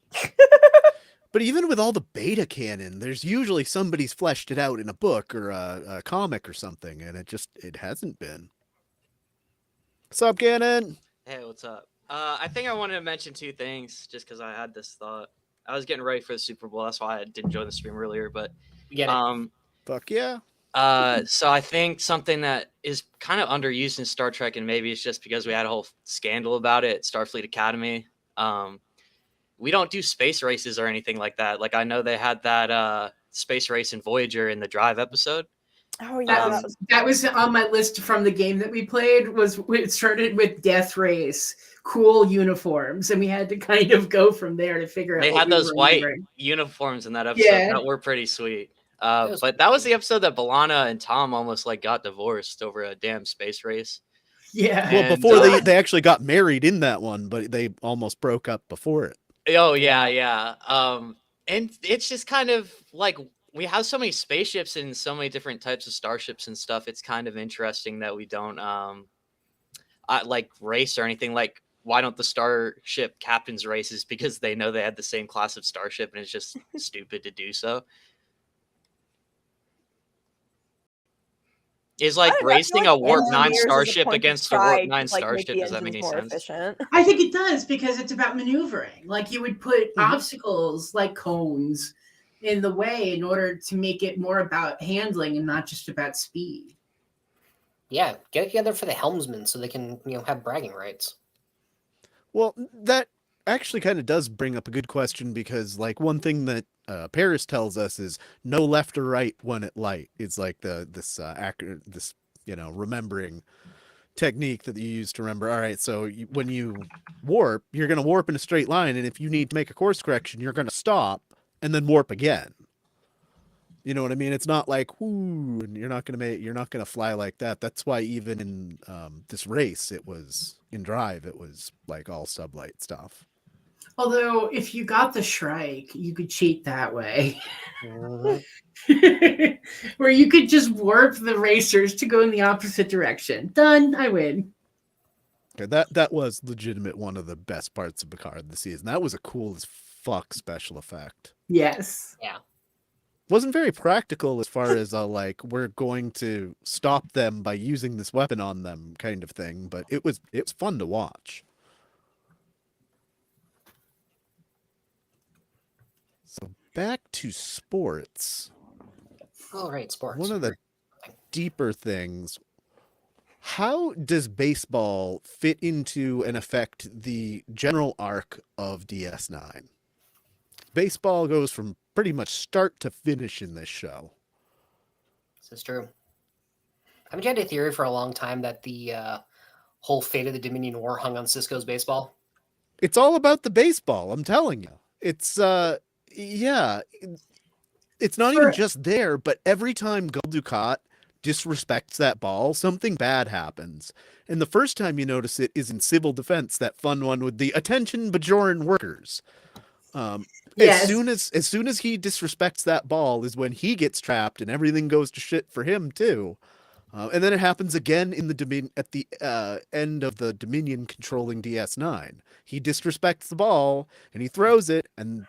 But even with all the beta canon, there's usually somebody's fleshed it out in a book or a comic or something, and it hasn't been. What's up, Gannon? Hey, what's up? I think I wanted to mention two things just because I had this thought. I was getting ready for the Super Bowl, that's why I didn't join the stream earlier. But Fuck yeah. so I think something that is kind of underused in Star Trek, and maybe it's just because we had a whole scandal about it, Starfleet Academy. We don't do space races or anything like that. Like I know they had that space race in Voyager in the Drive episode. Oh yeah, that was on my list from the game that we played. It started with Death Race, cool uniforms, and we had to kind of go from there to figure out. They had those white uniforms in that episode that were pretty sweet. But that was the episode that B'Elanna and Tom almost like got divorced over a damn space race. Yeah. Well, And, before they actually got married in that one, but they almost broke up before it. Oh yeah. And it's just kind of like we have so many spaceships and so many different types of starships and stuff. It's kind of interesting that we don't like race or anything. Like why don't the starship captains races? Because they know they had the same class of starship, and it's just stupid to do so. Is like racing a Warp 9 starship against a Warp 9 starship. Does that make any sense? Efficient. I think it does, because it's about maneuvering. Like you would put obstacles like cones in the way in order to make it more about handling and not just about speed. Yeah, get it together for the helmsmen so they can, have bragging rights. Well, that actually kind of does bring up a good question, because like one thing that Paris tells us is no left or right when at light. It's like this remembering technique that you use to remember. All right, so when you warp, you're going to warp in a straight line, and if you need to make a course correction, you're going to stop and then warp again. You know what I mean? It's not like whoo, and you're not gonna fly like that. That's why even in this race, it was in Drive, it was like all sublight stuff. Although, if you got the Shrike, you could cheat that way. Where you could just warp the racers to go in the opposite direction. Done. I win. Okay, that was legitimate one of the best parts of Picard this season. That was a cool as fuck special effect. Yes. Yeah. Wasn't very practical as far as like we're going to stop them by using this weapon on them kind of thing, but it was fun to watch. So back to sports. Oh, right, sports. One of the deeper things. How does baseball fit into and affect the general arc of DS9? Baseball goes from pretty much start to finish in this show. This is true. Haven't you had a theory for a long time that the whole fate of the Dominion War hung on Cisco's baseball? It's all about the baseball, I'm telling you. It's yeah. It's not even just there, but every time Gul Dukat disrespects that ball, something bad happens. And the first time you notice it is in Civil Defense, that fun one with the attention Bajoran workers. Yes. As soon as he disrespects that ball is when he gets trapped and everything goes to shit for him too. And then it happens again in the at the end of the Dominion controlling DS9. He disrespects the ball and he throws it, and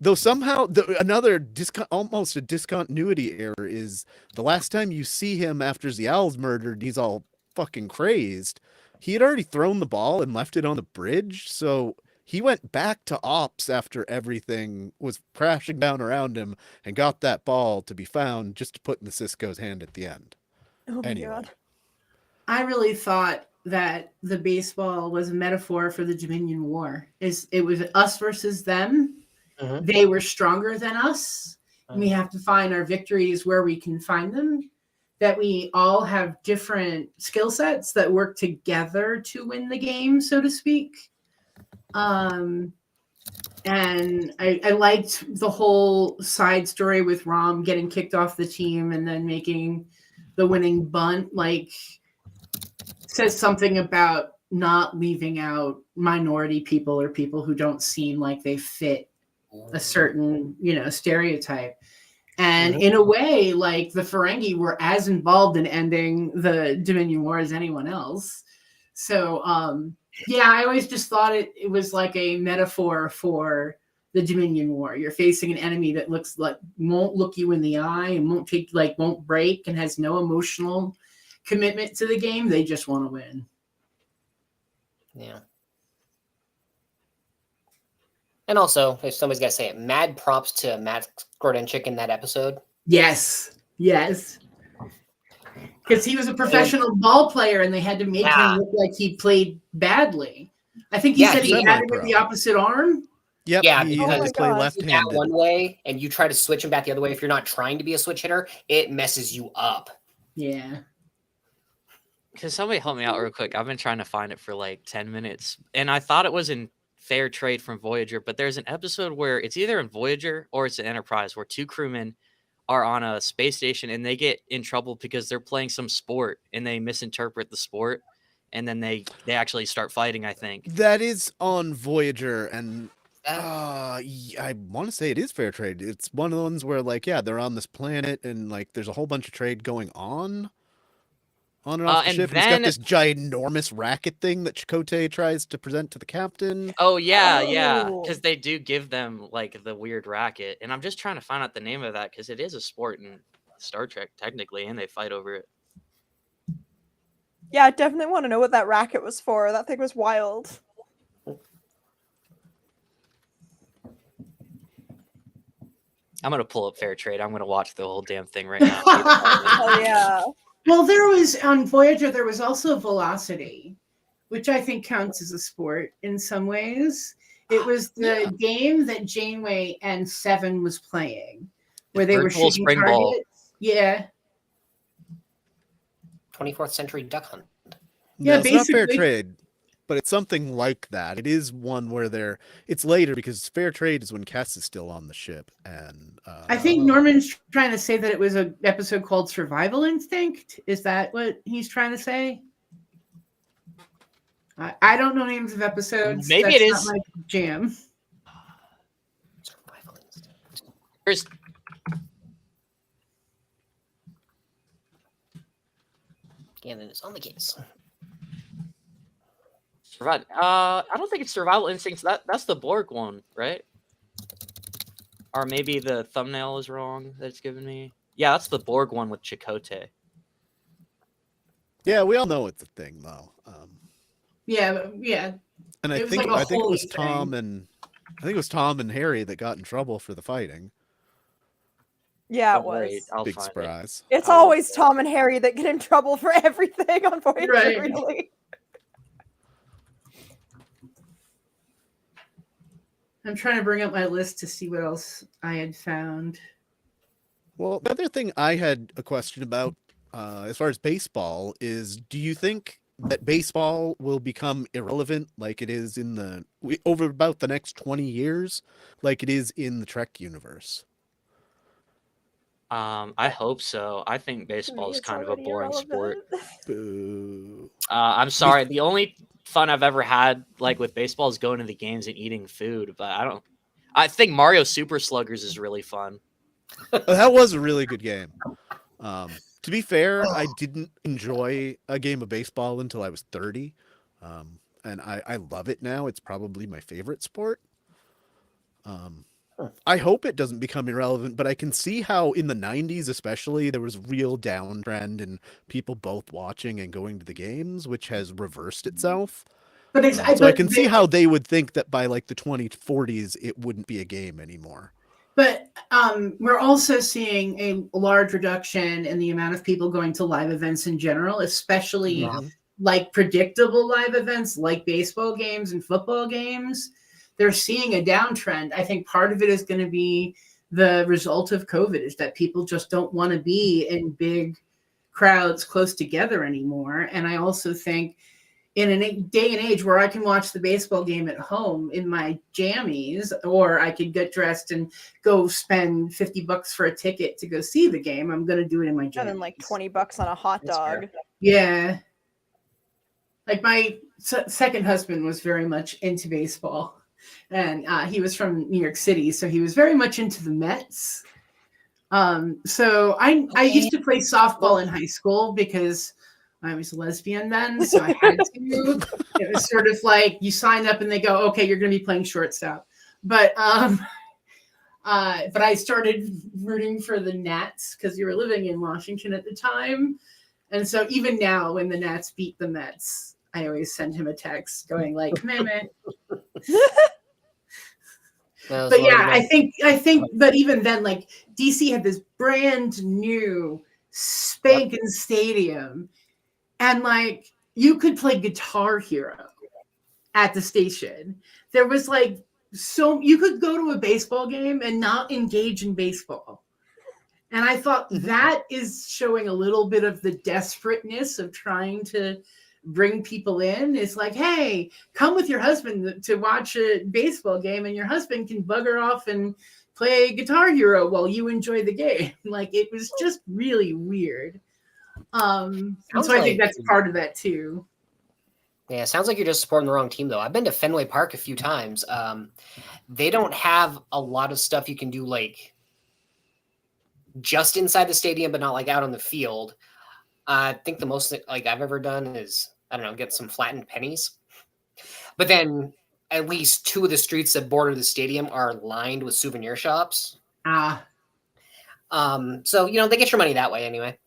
Though somehow another almost a discontinuity error is the last time you see him after Zial's murdered, he's all fucking crazed. He had already thrown the ball and left it on the bridge, so he went back to ops after everything was crashing down around him and got that ball to be found just to put in the Cisco's hand at the end. Oh my Anyway. god. I really thought that the baseball was a metaphor for the Dominion War. It was us versus them. Mhm. They were stronger than us. And we have to find our victories where we can find them. That we all have different skill sets that work together to win the game, so to speak. And I liked the whole side story with Rom getting kicked off the team and then making the winning bunt. Like, says something about not leaving out minority people or people who don't seem like they fit a certain, stereotype. And in a way, like, the Ferengi were as involved in ending the Dominion War as anyone else. So, yeah, I always just thought it was like a metaphor for the Dominion War. You're facing an enemy that looks like won't look you in the eye and won't break and has no emotional commitment to the game. They just want to win. Yeah. And also, if somebody's got to say it, mad props to Matt Gordenchik in that episode. Yes. Because he was a professional ball player and they had to make him look like he played badly. I think he said he had it with the opposite arm. Yep, Yeah, he because had to play that left-handed. one way and you try to switch him back the other way. If you're not trying to be a switch hitter, it messes you up. Yeah. Can somebody help me out real quick? I've been trying to find it for like 10 minutes. And I thought it was in Fair Trade from Voyager, but there's an episode where it's either in Voyager or it's in Enterprise where two crewmen are on a space station and they get in trouble because they're playing some sport and they misinterpret the sport. And then they actually start fighting, I think. That is on Voyager, and I want to say it is Fair Trade. It's one of the ones where, like, yeah, they're on this planet, and like, there's a whole bunch of trade going on and off the and ship. then, and he's got this ginormous racket thing that Chakotay tries to present to the captain. Oh yeah, because they do give them like the weird racket, and I'm just trying to find out the name of that because it is a sport in Star Trek technically, and they fight over it. Yeah, I definitely want to know what that racket was for. That thing was wild. I'm gonna pull up Fair Trade. I'm gonna watch the whole damn thing right now. Oh yeah. Well, there was on Voyager, there was also Velocity, which I think counts as a sport in some ways. It was the game that Janeway and Seven was playing, where they were shooting spring targets. ball. Yeah. 24th century duck hunt. Yeah, No, it's not Fair basically. Trade, but it's something like that. It is one where it's later because Fair Trade is when Cass is still on the ship, and I think Norman's trying to say that it was an episode called Survival Instinct. Is that what he's trying to say? I don't know names of episodes. Maybe That's it not is. my jam. Survival instinct. There's Gannon is on the case. I don't think it's Survival Instincts. That's the Borg one, right? Or maybe the thumbnail is wrong that it's given me. Yeah, that's the Borg one with Chakotay. yeah, we all know it's a thing though. Yeah. And I It was think like a it holy was Tom thing. and Harry that got in trouble for the fighting. Yeah, it Don't worry, was. I'll Big find it. surprise. It's I will- always Tom and Harry that get in trouble for everything on Voyager, Right. really. I'm trying to bring up my list to see what else I had found. Well, the other thing I had a question about, as far as baseball, is do you think that baseball will become irrelevant like it is over about the next 20 years, like it is in the Trek universe? I hope so. I think To baseball me, is it's kind of a already boring sport. irrelevant. Boo. I'm sorry. The only fun I've ever had like with baseball is going to the games and eating food, but I think Mario Super Sluggers is really fun. That was a really good game. To be fair, I didn't enjoy a game of baseball until I was 30. And I love it now. It's probably my favorite sport. I hope it doesn't become irrelevant, but I can see how in the 90s especially there was real downtrend in people both watching and going to the games, which has reversed itself. But it's, So I can see how they would think that by like the 2040s it wouldn't be a game anymore. But we're also seeing a large reduction in the amount of people going to live events in general, especially like predictable live events like baseball games and football games. They're seeing a downtrend. I think part of it is going to be the result of COVID, is that people just don't want to be in big crowds close together anymore. And I also think in a day and age where I can watch the baseball game at home in my jammies, or I could get dressed and go spend $50 for a ticket to go see the game, I'm going to do it in my jammies. And then like $20 on a hot dog. Yeah. Like my second husband was very much into baseball, and he was from New York City. So he was very much into the Mets. So I used to play softball in high school because I was a lesbian then, so I had to. It was sort of like you sign up and they go, okay, you're going to be playing shortstop. But I started rooting for the Nats because you were living in Washington at the time. And so even now when the Nats beat the Mets, I always send him a text going like, meh. But yeah, I think, but even then, like DC had this brand new spanking stadium. And like you could play Guitar Hero at the station. There was like so you could go to a baseball game and not engage in baseball. And I thought that is showing a little bit of the desperateness of trying to bring people in. It's like, hey, come with your husband to watch a baseball game, and your husband can bugger off and play Guitar Hero while you enjoy the game. Like it was just really weird. And so I think that's part of that too. Yeah, sounds like you're just supporting the wrong team though. I've been to Fenway Park a few times. They don't have a lot of stuff you can do like just inside the stadium, but not like out on the field. I think the most like I've ever done is, I don't know, get some flattened pennies. But then at least two of the streets that border the stadium are lined with souvenir shops. So they get your money that way anyway.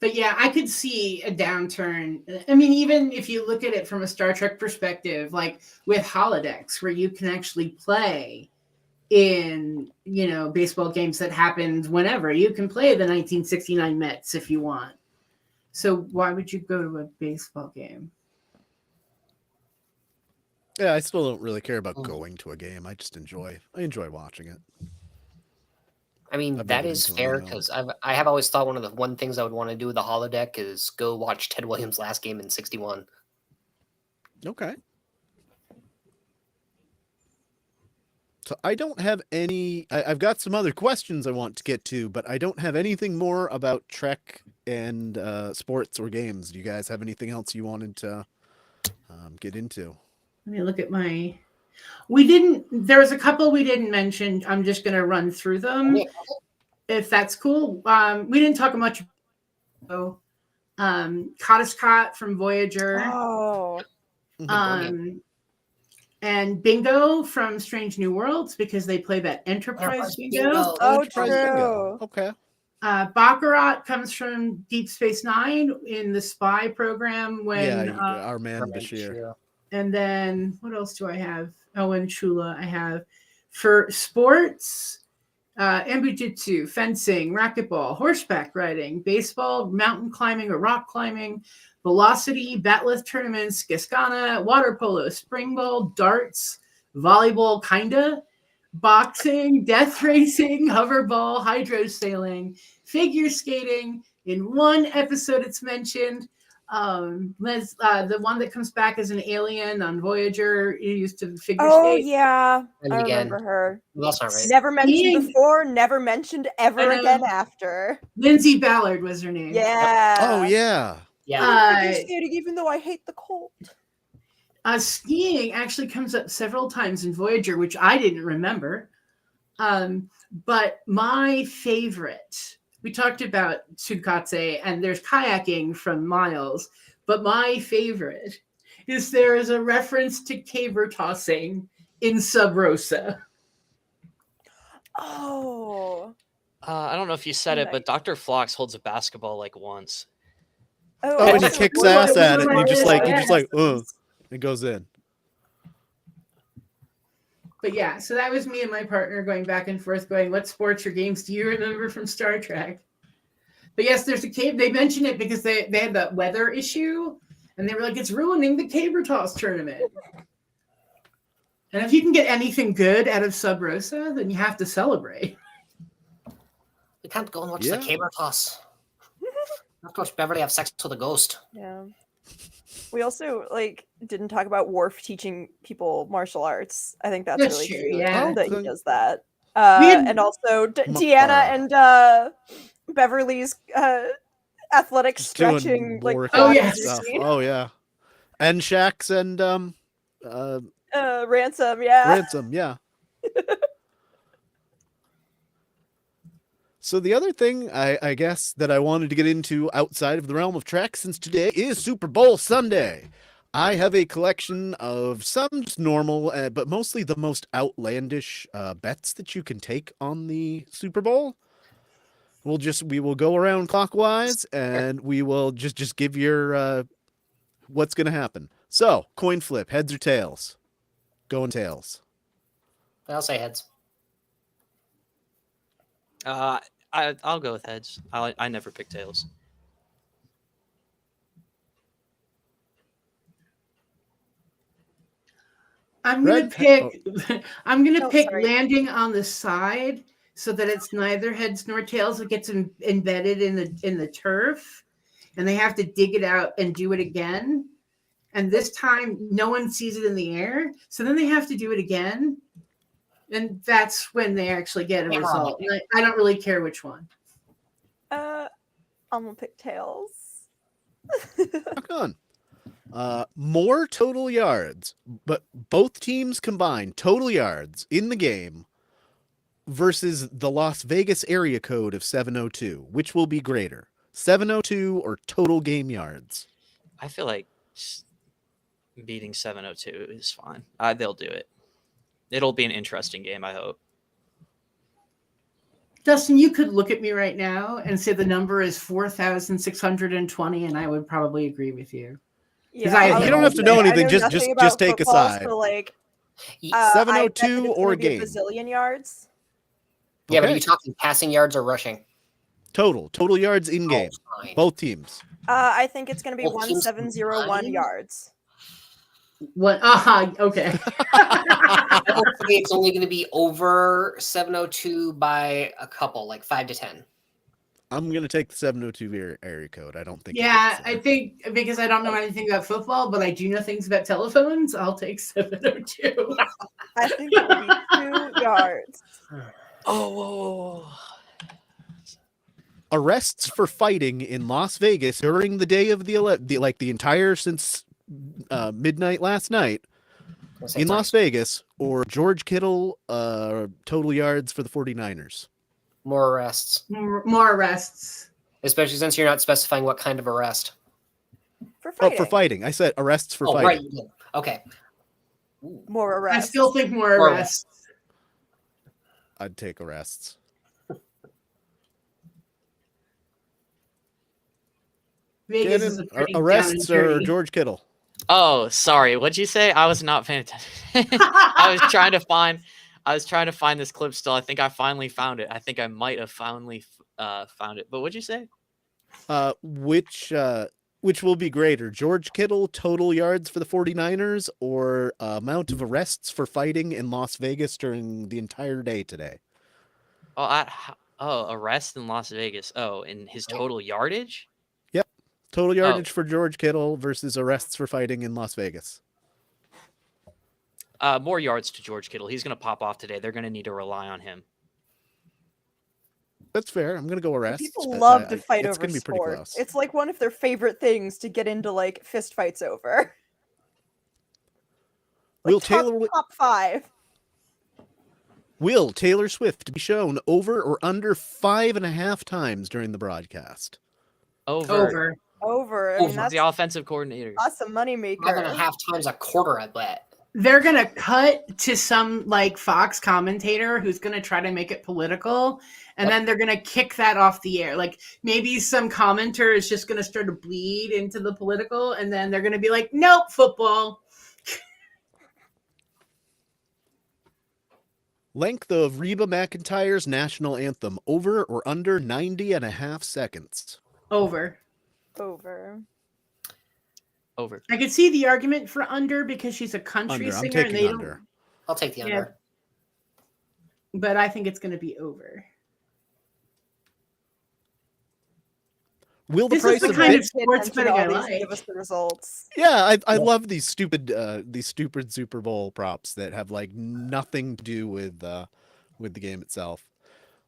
But yeah, I could see a downturn. I mean, even if you look at it from a Star Trek perspective, like with holodecks, where you can actually play in, baseball games that happened whenever. You can play the 1969 Mets if you want. So why would you go to a baseball game? Yeah, I still don't really care about going to a game. I enjoy watching it. I mean, that is fair because I have always thought one of the things I would want to do with the holodeck is go watch Ted Williams' last game in '61. Okay. So I don't have any. I've got some other questions I want to get to, but I don't have anything more about Trek and sports or games. Do you guys have anything else you wanted to get into? Let me look at my. There was a couple we didn't mention. I'm just going to run through them, if that's cool. We didn't talk much about Kadiskat from Voyager. Oh. And Bingo from Strange New Worlds, because they play that Enterprise Bingo. Oh, Enterprise true. Bingo. Okay. Baccarat comes from Deep Space Nine in the spy program when our man Bashir. And then what else do I have? Oh, and Chula I have. For sports, Ambujitsu, fencing, racquetball, horseback riding, baseball, mountain climbing or rock climbing, velocity, bat'leth tournaments, Gascana, water polo, spring ball, darts, volleyball, kinda, boxing, death racing, hoverball, hydrosailing, figure skating. In one episode, it's mentioned. The one that comes back as an alien on Voyager, you used to figure skate. Oh yeah, And I again, remember her. well, that's not right. Never mentioned before, never mentioned ever again after. Lindsay Ballard was her name. Yeah. Oh yeah. Yeah. Figure skating, even though I hate the cold. Skiing actually comes up several times in Voyager, which I didn't remember. But my favorite, we talked about Tsukatse, and there's kayaking from Miles, but my favorite is there is a reference to caber tossing in Sub Rosa. Oh. I don't know if you said it, Nice. but Dr. Flox holds a basketball like once. Oh, and he also, kicks Well, ass one at of it, and my you just like, lessons. it goes in. But yeah, so that was me and my partner going back and forth, going, "What sports or games do you remember from Star Trek?" But yes, there's a cave. They mentioned it because they had that weather issue, and they were like, "It's ruining the caber toss tournament." And if you can get anything good out of Sub Rosa, then you have to celebrate. We can't go and watch Yeah. the caber toss. Of course, Beverly have sex with a ghost. Yeah. We also didn't talk about Worf teaching people martial arts. I think that's really True, cute yeah. that he Okay. does that. had- And also M- Deanna and Beverly's athletic Just stretching doing more Oh, quad yes. stuff. routine. Oh yeah, and Shax and Ransom, yeah. Ransom, yeah. So the other thing I guess that I wanted to get into outside of the realm of Trek, since today is Super Bowl Sunday, I have a collection of some just normal, but mostly the most outlandish bets that you can take on the Super Bowl. We will go around clockwise, and we will just give your what's gonna happen. So coin flip, heads or tails? Going tails. I'll say heads. I'll go with heads. I never pick tails. I'm gonna Red? pick. I'm gonna Oh, pick sorry. landing on the side so that it's neither heads nor tails. It gets embedded in the turf, and they have to dig it out and do it again. And this time, no one sees it in the air, so then they have to do it again, and that's when they actually get a Yeah. result. And I don't really care which one. I'm gonna pick tails. Rock on. More total yards, but both teams combined total yards in the game versus the Las Vegas area code of 702. Which will be greater, 702 or total game yards? I feel like beating 702 is fine. They'll do it. It'll be an interesting game, I hope. Dustin, you could look at me right now and say the number is 4,620, and I would probably agree with you. Yeah, I- I You was don't gonna have to say, know I anything, know just- nothing just about take a football, side. So I bet 702 that it's or gonna be game? a bazillion yards. Yeah, but are Okay. you talking passing yards or rushing? Total yards in game, Oh, fine. both teams. I think it's gonna be Both teams 1701 combined? yards. What? Okay. Hopefully, it's only going to be over 702 by a couple, like 5 to 10. I'm gonna take the 702 area code. I don't think. it Yeah, gets I there. think because I don't know anything about football, but I do know things about telephones, I'll take 702. I think it will be 2 yards. Oh, Arrests for fighting in Las Vegas during the day of the entire since midnight last night I'll say in it's Las Vegas, or George Kittle total yards for the 49ers. more arrests, More arrests. especially since you're not specifying what kind of arrest. For Oh, fighting. for fighting. I said arrests for Oh, fighting. right. you did. Okay. Ooh. More I arrests. still think more More arrests. I'd take arrests. Vegas is a Gannon, pretty down and arrests or dirty. George Kittle? Oh, sorry. What'd you say? I was not paying attention. I was trying to find this clip still. I think I finally found it. I think I might have finally found it. But what'd you say? Which will be greater, George Kittle total yards for the 49ers or amount of arrests for fighting in Las Vegas during the entire day today? Arrest in Las Vegas. Oh, and his total yardage? Total yardage for George Kittle versus arrests for fighting in Las Vegas. More yards to George Kittle. He's going to pop off today. They're going to need to rely on him. That's fair. I'm gonna go arrests. People but love to fight it's over gonna be pretty sport. close. It's like one of their favorite things to get into fist fights over. Will top 5. Will Taylor Swift be shown over or under 5.5 times during the broadcast? Over. Over. I mean, Over. that's The offensive coordinator. a moneymaker. 5.5 times a quarter, I bet. they're gonna cut to some like Fox commentator who's gonna try to make it political, and then they're gonna kick that off the air. Like maybe some commenter is just gonna start to bleed into the political, and then they're gonna be like, "Nope, football." Length of Reba McEntire's national anthem, over or under 90.5 seconds? Over. Over. Over. I could see the argument for under because she's a country Under. I'm singer, and taking they under. don't. I'll take the Yeah. under. But I think it's gonna be over. Will the This price is the of kind Bit- of sports betting I like. Give us the results. Yeah, I love these stupid Super Bowl props that have like nothing to do with the game itself.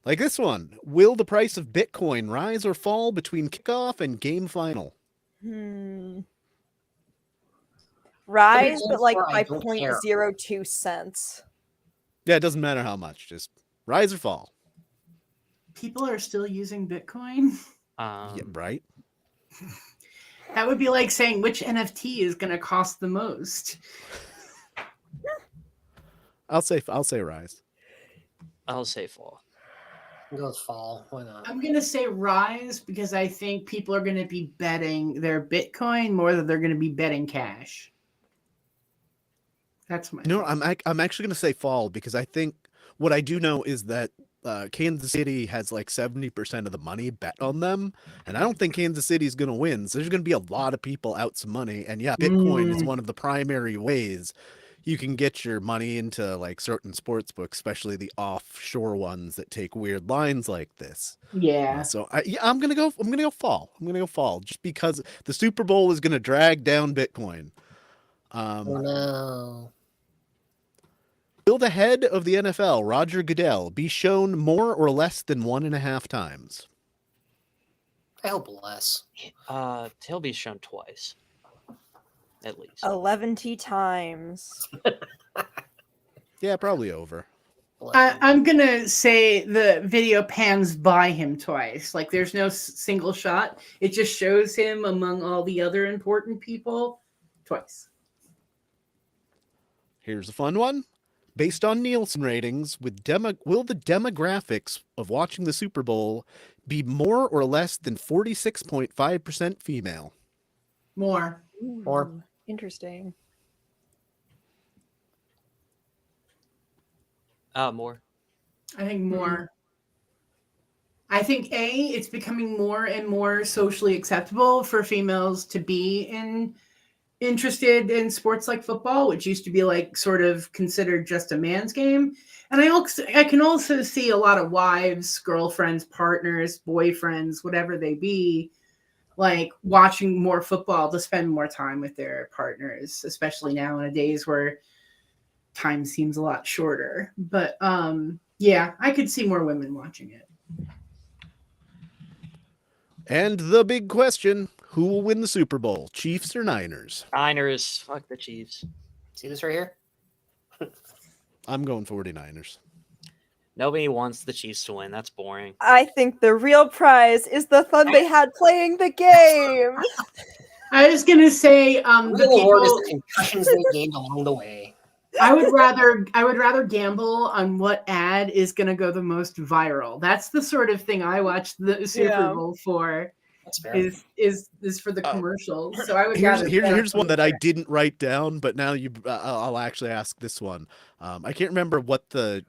Like this one. Will the price of Bitcoin rise or fall between kickoff and game final? Rise, but like I by don't care. 0.02 cents. Yeah, it doesn't matter how much. Just rise or fall. People are still using Bitcoin. Yeah, right? That would be like saying which NFT is going to cost the most. I'll say rise. I'll say fall. Go with fall. Why not? I'm going to say rise because I think people are going to be betting their Bitcoin more than they're going to be betting cash. That's my. No, I'm actually going to say fall because I think what I do know is that Kansas City has like 70% of the money bet on them, and I don't think Kansas City is going to win. So there's going to be a lot of people out some money, and yeah, Bitcoin is one of the primary ways you can get your money into like certain sports books, especially the offshore ones that take weird lines like this. Yeah. So I'm gonna go fall. I'm gonna go fall just because the Super Bowl is gonna drag down Bitcoin. Oh no. Will the head of the NFL, Roger Goodell, be shown more or less than 1.5 times? I hope less. He'll be shown twice, at least. 11 times. Yeah, probably over. I'm going to say the video pans by him twice. Like there's no single shot. It just shows him among all the other important people twice. Here's a fun one. Based on Nielsen ratings, will the demographics of watching the Super Bowl be more or less than 46.5% female? More. More. Interesting. More. I think more. I think it's becoming more and more socially acceptable for females to be interested in sports like football, which used to be like sort of considered just a man's game. And I can also see a lot of wives, girlfriends, partners, boyfriends, whatever they be, like watching more football to spend more time with their partners, especially nowadays where time seems a lot shorter. But yeah, I could see more women watching it. And the big question, who will win the Super Bowl, Chiefs or Niners? Niners. Fuck the Chiefs. See this right here? I'm going 49ers. Nobody wants the Chiefs to win. That's boring. I think the real prize is the fun they had playing the game. I was gonna say The the reward is people. the concussions they gained along the way. I would rather gamble on what ad is going to go the most viral. That's the sort of thing I watch the Super Bowl for. That's fair. Is for the commercials. So I would rather. Here's one that I didn't write down, but now I'll actually ask this one. I can't remember what the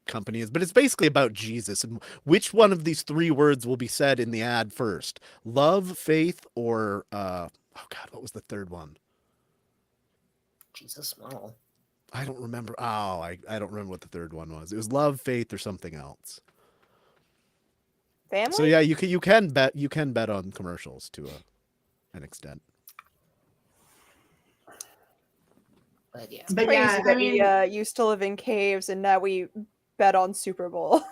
company is, but it's basically about Jesus. And which one of these 3 words will be said in the ad first? Love, faith, or oh God, what was the third one? Jesus, no. I don't remember. Oh, I don't remember what the third one was. It was love, faith, or something else. Family? So yeah, you can bet on commercials to an extent. But yeah. But Crazy yeah, that I mean, we used to live in caves and now we bet on Super Bowl.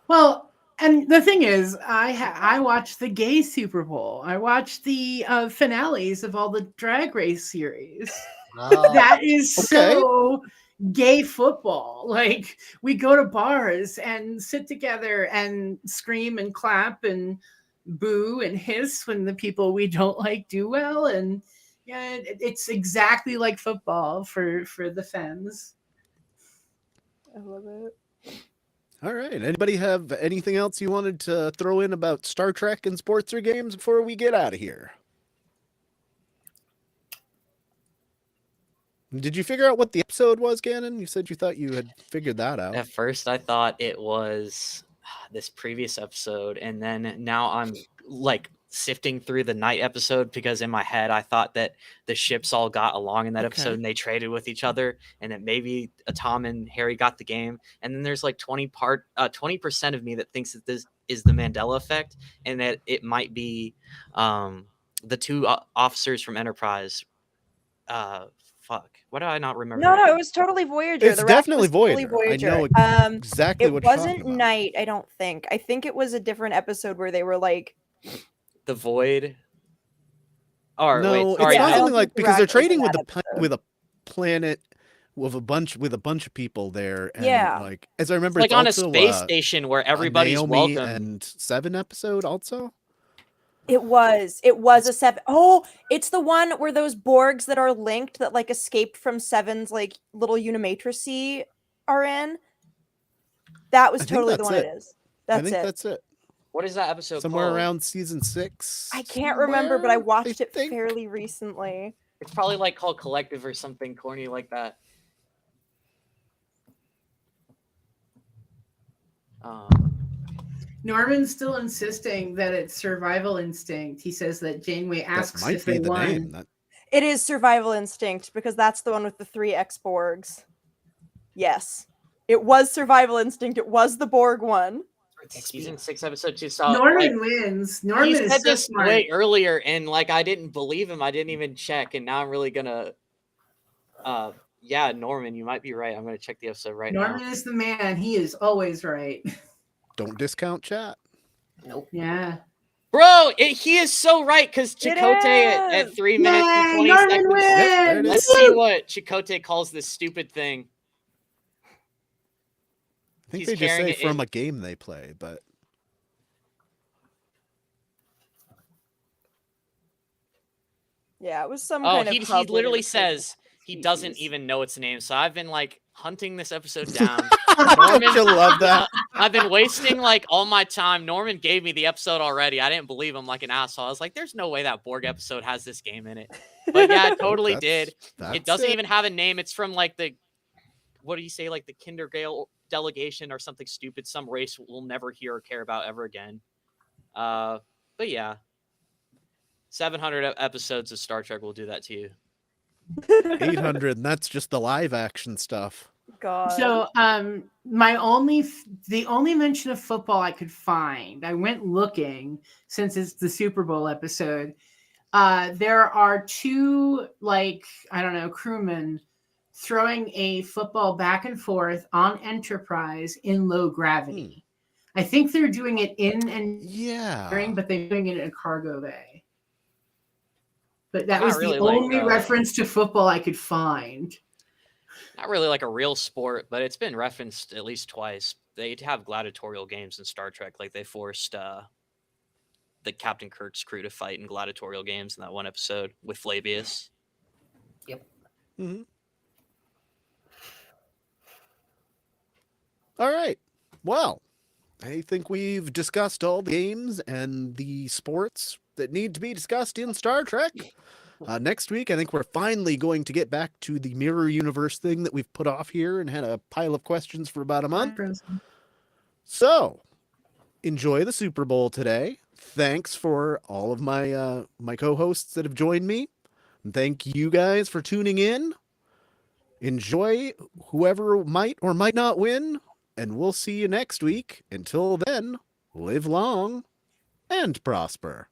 well, and the thing is, I watched the gay Super Bowl. I watched the finales of all the Drag Race series. That is so gay football. Like we go to bars and sit together and scream and clap and boo and hiss when the people we don't like do well, and Yeah, it's exactly like football for the fans. I love it. All right. Anybody have anything else you wanted to throw in about Star Trek and sports or games before we get out of here? Did you figure out what the episode was, Gannon? You said you thought you had figured that out. At first, I thought it was this previous episode, and then now I'm like sifting through the night episode because in my head I thought that the ships all got along in that episode and they traded with each other, and that maybe Tom and Harry got the game. And then there's like 20% of me that thinks that this is the Mandela effect, and that it might be the two officers from Enterprise. Fuck. Why do I not remember? No, it was totally Voyager. It's The raft definitely was totally Voyager. I know exactly it what you're wasn't talking about. Night, I don't think. I think it was a different episode where they were like The Void. Or No, wait, sorry. it's not I don't something like think the because they're raft was in trading with that with a planet with a bunch of people there. And Yeah. like as I remember, It's like it's on a also, space station where everybody's Naomi welcome. and 7 episode also. it was a 7. Oh, it's the one where those Borgs that are linked that like escaped from 7's like little Unimatrix are in. That was I think totally the that's one it it. is. I That's think it. that's it. What is that episode Somewhere called? around season 6. I can't remember, but I somewhere, watched it think. fairly recently. It's probably like called Collective or something corny like that. Norman's still insisting that it's survival instinct. He says that Janeway That asks might if be they the won. name. That, It is Survival Instinct because that's the one with the 3 X-Borgs. Yes. It was Survival Instinct. It was the Borg one. Season 6, episode 2. So Norman like, wins. Norman he is said so this smart. way earlier, and like I didn't believe him. I didn't even check, and now I'm really gonna. Yeah, Norman, you might be right. I'm gonna check the episode right Norman now. is the man. He is always right. don't discount chat. Nope. Yeah. Bro, he is so right because It Chakotay at is! 3 minutes and Yay, 20 Norman seconds. wins! there it Let's is. see what Chakotay calls this stupid thing. I think He's they just carrying say it from in. a game they play, but Yeah, it was some Oh, kind of he hub where they literally were taking says he doesn't species. even know its name. So I've been like hunting this episode down. don't you love that? I've been wasting like all my time. Norman gave me the episode already. I didn't believe him like an asshole. I was like, there's no way that Borg episode has this game in it. But yeah, it totally did. That's It doesn't it. even have a name. It's from like the, what do you say, like the Kindergale delegation or something stupid, some race we'll never hear or care about ever again. But yeah, 700 episodes of Star Trek will do that to you. 800, and that's just the live action stuff. God. So the only mention of football I could find, I went looking since it's the Super Bowl episode. There are 2 like, I don't know, crewmen throwing a football back and forth on Enterprise in low gravity. I think they're doing it in Yeah. but they're doing it in a cargo bay. But that Not was really the like, only reference to football I could find. Not really like a real sport, but it's been referenced at least twice. They have gladiatorial games in Star Trek, like they forced the Captain Kirk's crew to fight in gladiatorial games in that one episode with Flavius. Mhm. All right. Well, I think we've discussed all the games and the sports that need to be discussed in Star Trek. Next week, I think we're finally going to get back to the mirror universe thing that we've put off here and had a pile of questions for about a month. So, enjoy the Super Bowl today. Thanks for all of my my co-hosts that have joined me. And thank you guys for tuning in. Enjoy whoever might or might not win, and we'll see you next week. Until then, live long and prosper.